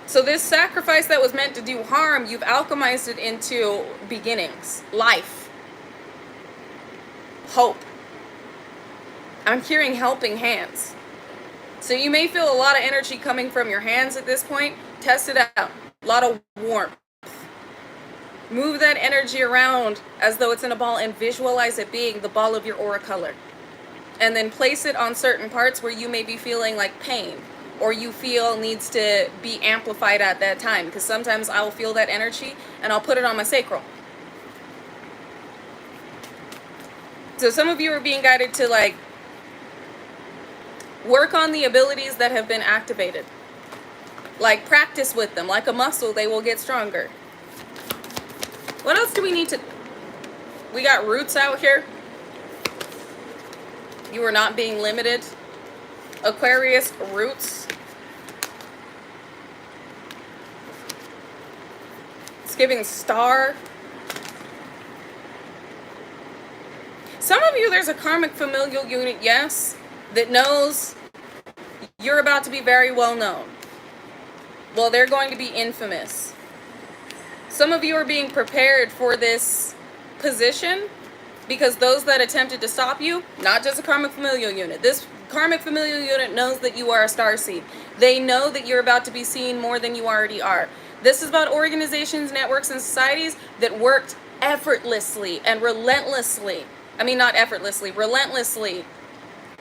So this sacrifice that was meant to do harm, you've alchemized it into beginnings, life, hope. I'm hearing helping hands. So you may feel a lot of energy coming from your hands at this point. Test it out. A lot of warmth. Move that energy around as though it's in a ball and visualize it being the ball of your aura color. And then place it on certain parts where you may be feeling like pain, or you feel needs to be amplified at that time. Because sometimes I will feel that energy and I'll put it on my sacral. So some of you are being guided to like work on the abilities that have been activated. Like practice with them. Like a muscle, they will get stronger. What else do we need to... We got roots out here. You are not being limited. Aquarius roots. It's giving star. Some of you, there's a karmic familial unit, yes, that knows you're about to be very well known. Well, they're going to be infamous. Some of you are being prepared for this position because those that attempted to stop you, not just a karmic familial unit. This karmic familial unit knows that you are a starseed. They know that you're about to be seen more than you already are. This is about organizations, networks, and societies that worked effortlessly and relentlessly. I mean, not effortlessly, relentlessly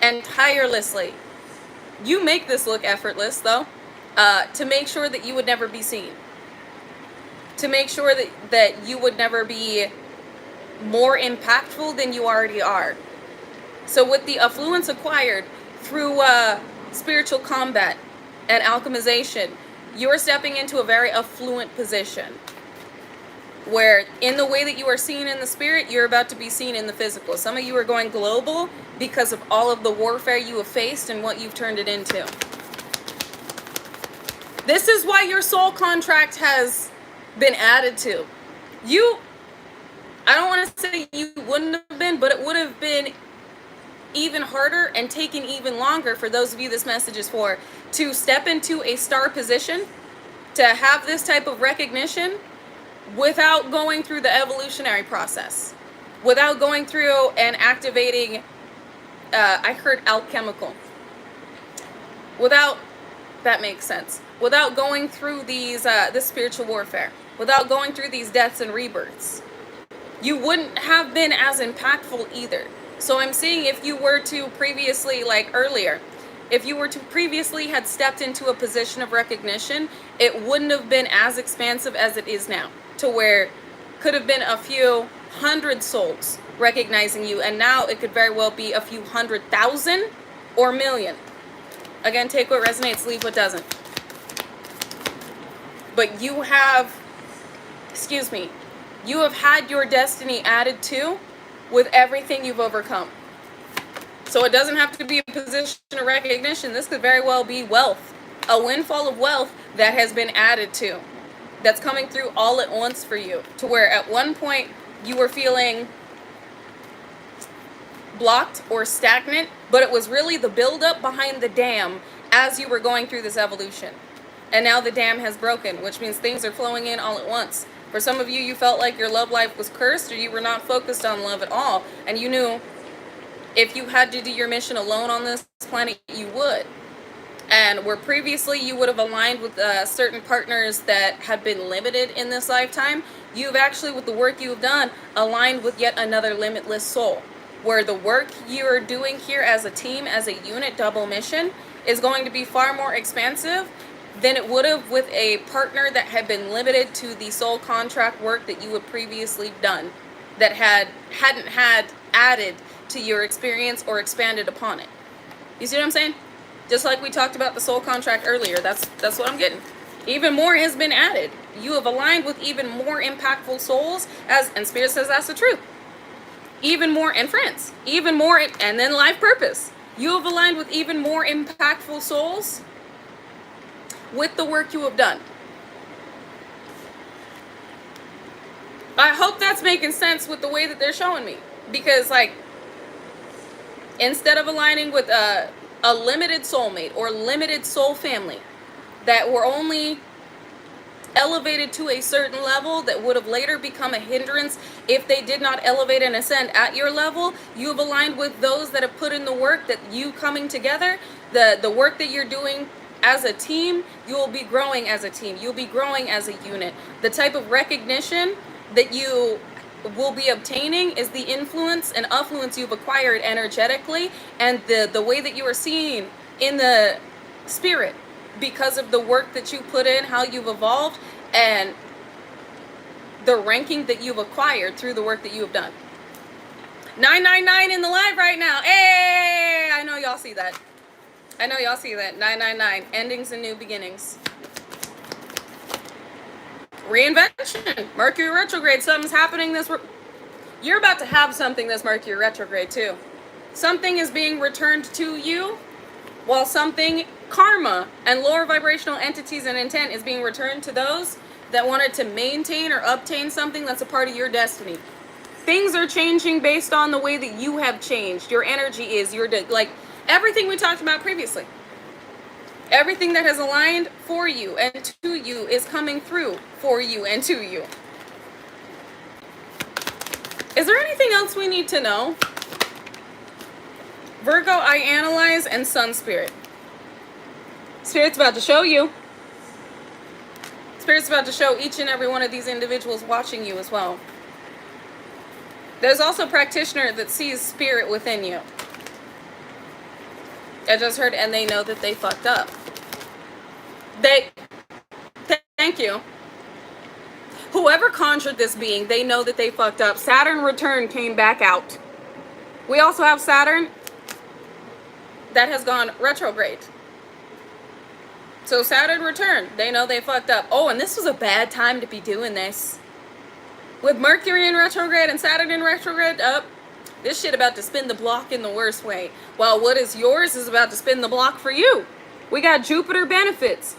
and tirelessly. You make this look effortless, though, to make sure that you would never be seen. To make sure that you would never be more impactful than you already are. So with the affluence acquired through spiritual combat and alchemization, you're stepping into a very affluent position where in the way that you are seen in the spirit, you're about to be seen in the physical. Some of you are going global because of all of the warfare you have faced and what you've turned it into. This is why your soul contract has been added to. I don't want to say you wouldn't have been, but it would have been even harder and taken even longer for those of you this message is for, to step into a star position, to have this type of recognition without going through the evolutionary process, without going through and activating, I heard alchemical, without, that makes sense, without going through these, this spiritual warfare, without going through these deaths and rebirths. You wouldn't have been as impactful either. So I'm seeing if you were to previously, like earlier, If you were to previously had stepped into a position of recognition, it wouldn't have been as expansive as it is now, to where could have been a few hundred souls recognizing you, and now it could very well be a few 100,000 or million. Again, take what resonates, leave what doesn't. But you have, you have had your destiny added to with everything you've overcome. So it doesn't have to be a position of recognition. This could very well be wealth, a windfall of wealth that has been added to, that's coming through all at once for you, to where at one point you were feeling blocked or stagnant, but it was really the buildup behind the dam as you were going through this evolution. And now the dam has broken, which means things are flowing in all at once. For some of you, you felt like your love life was cursed, or you were not focused on love at all, and you knew if you had to do your mission alone on this planet, you would. And where previously you would have aligned with certain partners that had been limited in this lifetime, you've actually, with the work you have done, aligned with yet another limitless soul. Where the work you're doing here as a team, as a unit, double mission, is going to be far more expansive than it would have with a partner that had been limited to the soul contract work that you had previously done, that hadn't had added to your experience or expanded upon it. You see what I'm saying? Just like we talked about the soul contract earlier, that's what I'm getting. Even more has been added. You have aligned with even more impactful souls, and Spirit says that's the truth. Even more, and friends, even more, and then life purpose. You have aligned with even more impactful souls with the work you have done. I hope that's making sense with the way that they're showing me. Because, like, instead of aligning with a limited soulmate or limited soul family that were only elevated to a certain level that would have later become a hindrance if they did not elevate and ascend at your level, you have aligned with those that have put in the work, that you coming together, the work that you're doing as a team, you will be growing as a team. You'll be growing as a unit. The type of recognition that you will be obtaining is the influence and affluence you've acquired energetically, and the way that you are seen in the spirit because of the work that you put in, how you've evolved, and the ranking that you've acquired through the work that you have done. 999 in the live right now. Hey, I know y'all see that. 999, endings and new beginnings. Reinvention, Mercury retrograde, something's happening you're about to have something this Mercury retrograde too. Something is being returned to you, while something, karma and lower vibrational entities and intent, is being returned to those that wanted to maintain or obtain something that's a part of your destiny. Things are changing based on the way that you have changed. Your energy is, like everything we talked about previously. Everything that has aligned for you and to you is coming through for you and to you. Is there anything else we need to know? Virgo, I analyze, and Sun Spirit. Spirit's about to show you. Spirit's about to show each and every one of these individuals watching you as well. There's also a practitioner that sees spirit within you. I just heard, and they know that they fucked up. Thank you. Whoever conjured this being, they know that they fucked up. Saturn return came back out. We also have Saturn that has gone retrograde. So Saturn return, they know they fucked up. Oh, and this was a bad time to be doing this. With Mercury in retrograde and Saturn in retrograde, this shit about to spin the block in the worst way. While what is yours is about to spin the block for you. We got Jupiter benefits.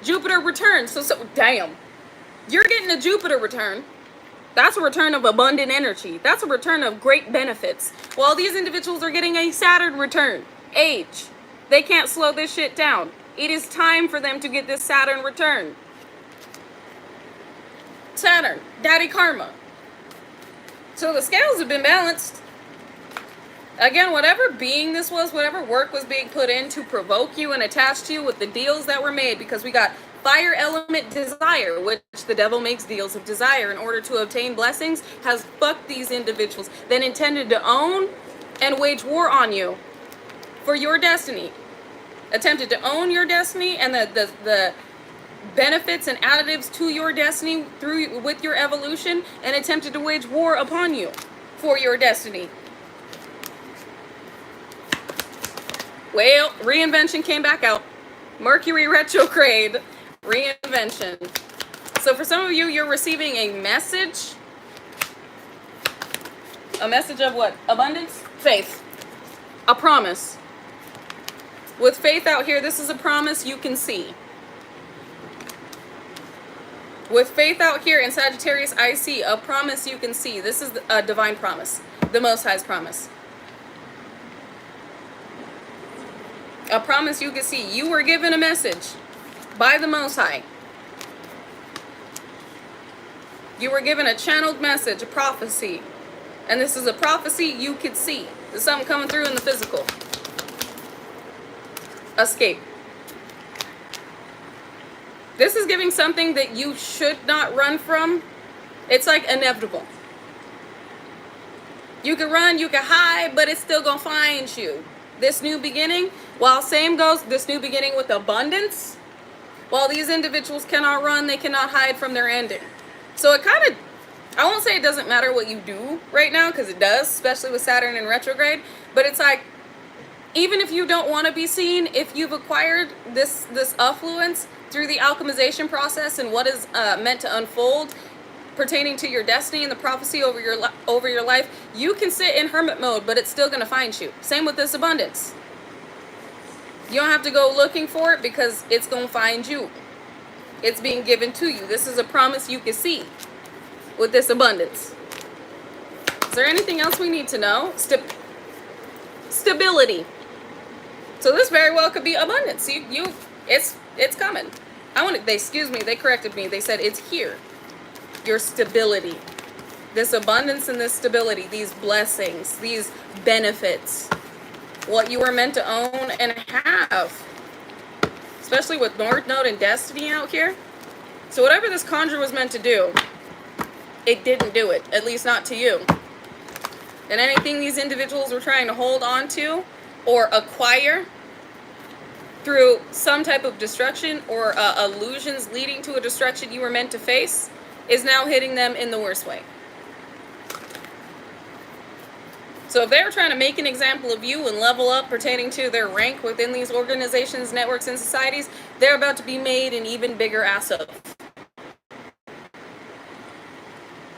Jupiter return. So damn. You're getting a Jupiter return. That's a return of abundant energy. That's a return of great benefits. While these individuals are getting a Saturn return. Age. They can't slow this shit down. It is time for them to get this Saturn return. Saturn. Daddy karma. So the scales have been balanced. Again, whatever being this was, whatever work was being put in to provoke you and attach to you with the deals that were made, because we got fire element desire, which the devil makes deals of desire in order to obtain blessings, has fucked these individuals, then intended to own and wage war on you for your destiny. attempted to own your destiny and the benefits and additives to your destiny through with your evolution, and attempted to wage war upon you for your destiny. Well, reinvention came back out. Mercury retrograde, reinvention. So for some of you, you're receiving a message. A message of what? Abundance? Faith. A promise. With faith out here, this is a promise you can see. With faith out here in Sagittarius, I see a promise you can see. This is a divine promise. The Most High's promise. A promise you can see. You were given a message by the Most High. You were given a channeled message, a prophecy. And this is a prophecy you could see. There's something coming through in the physical. Escape. This is giving something that you should not run from. It's like inevitable. You can run, you can hide, but it's still gonna find you. This new beginning, while same goes, this new beginning with abundance, while these individuals cannot run, they cannot hide from their ending. So it kind of, I won't say it doesn't matter what you do right now, because it does, especially with Saturn in retrograde, but it's like, even if you don't want to be seen, if you've acquired this affluence through the alchemization process and what is meant to unfold pertaining to your destiny and the prophecy over your life, you can sit in hermit mode, but it's still going to find you. Same with this abundance. You don't have to go looking for it, because it's going to find you. It's being given to you. This is a promise you can see with this abundance. Is there anything else we need to know? Stability. So this very well could be abundance. It's coming. They corrected me. They said it's here. Your stability. This abundance and this stability, these blessings, these benefits. What you were meant to own and have. Especially with North Node and Destiny out here. So whatever this conjure was meant to do, it didn't do it. At least not to you. And anything these individuals were trying to hold on to or acquire through some type of destruction or illusions leading to a destruction you were meant to face is now hitting them in the worst way. So if they were trying to make an example of you and level up pertaining to their rank within these organizations, networks, and societies, they're about to be made an even bigger ass of.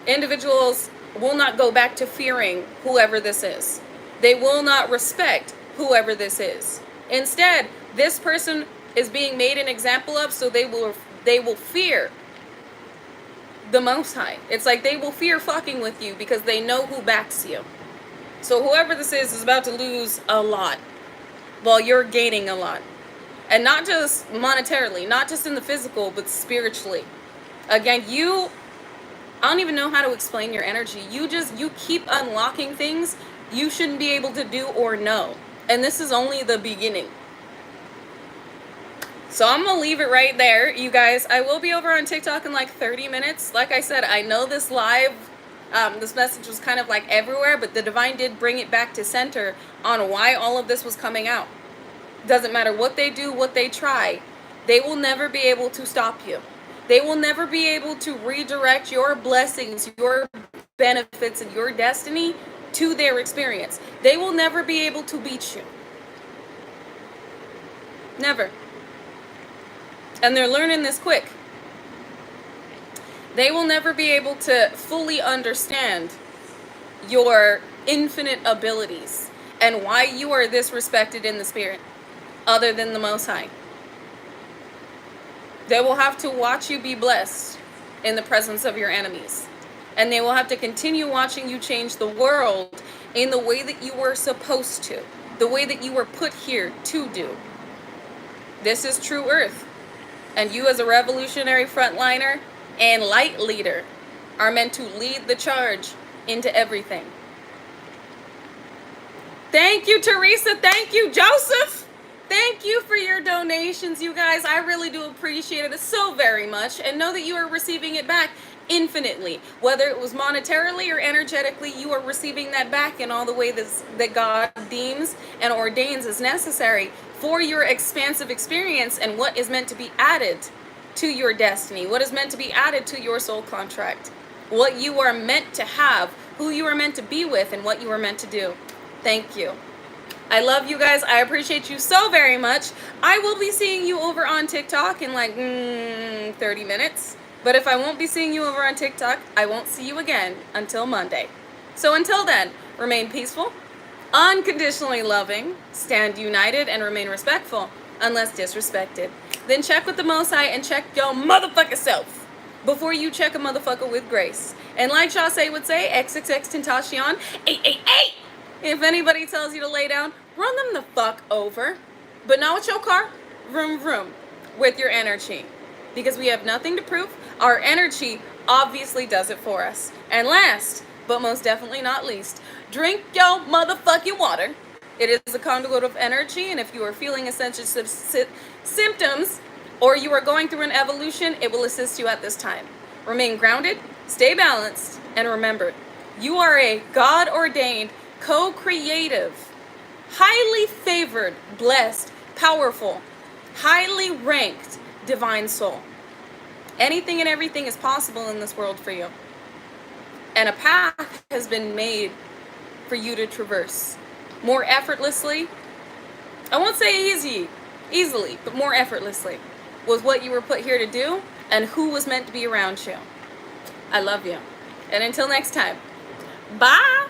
Individuals will not go back to fearing whoever this is. They will not respect whoever this is. Instead, this person is being made an example of, so they will fear the Most High. It's like they will fear fucking with you because they know who backs you. So whoever this is about to lose a lot while you're gaining a lot. And not just monetarily, not just in the physical, but spiritually. Again, I don't even know how to explain your energy. You keep unlocking things you shouldn't be able to do or know. And this is only the beginning. So I'm going to leave it right there, you guys. I will be over on TikTok in like 30 minutes. Like I said, I know this live, this message was kind of like everywhere, but the Divine did bring it back to center on why all of this was coming out. Doesn't matter what they do, what they try, they will never be able to stop you. They will never be able to redirect your blessings, your benefits, and your destiny to their experience. They will never be able to beat you. Never. And they're learning this quick. They will never be able to fully understand your infinite abilities and why you are this respected in the spirit, other than the Most High. They will have to watch you be blessed in the presence of your enemies. And they will have to continue watching you change the world in the way that you were supposed to. The way that you were put here to do. This is true Earth. And you as a revolutionary frontliner and light leader are meant to lead the charge into everything. Thank you, Teresa. Thank you, Joseph. Thank you for your donations, you guys. I really do appreciate it so very much. And know that you are receiving it back infinitely. Whether it was monetarily or energetically, you are receiving that back in all the way that God deems and ordains as necessary for your expansive experience and what is meant to be added to your destiny, what is meant to be added to your soul contract, what you are meant to have, who you are meant to be with, and what you are meant to do. Thank you. I love you guys. I appreciate you so very much. I will be seeing you over on TikTok in like 30 minutes. But if I won't be seeing you over on TikTok, I won't see you again until Monday. So until then, remain peaceful, unconditionally loving, stand united, and remain respectful, unless disrespected. Then check with the Most High and check your motherfucking self before you check a motherfucker with grace. And like Shasay would say, XXX Tentacion, 888. If anybody tells you to lay down, run them the fuck over. But not with your car, vroom vroom, with your energy. Because we have nothing to prove. Our energy obviously does it for us. And last, but most definitely not least, drink your motherfucking water. It is a conduit of energy, and if you are feeling essential symptoms, or you are going through an evolution, it will assist you at this time. Remain grounded, stay balanced, and remember, you are a God-ordained, co-creative, highly favored, blessed, powerful, highly ranked divine soul. Anything and everything is possible in this world for you. And a path has been made for you to traverse more effortlessly. I won't say easily, but more effortlessly was what you were put here to do and who was meant to be around you. I love you. And until next time, bye.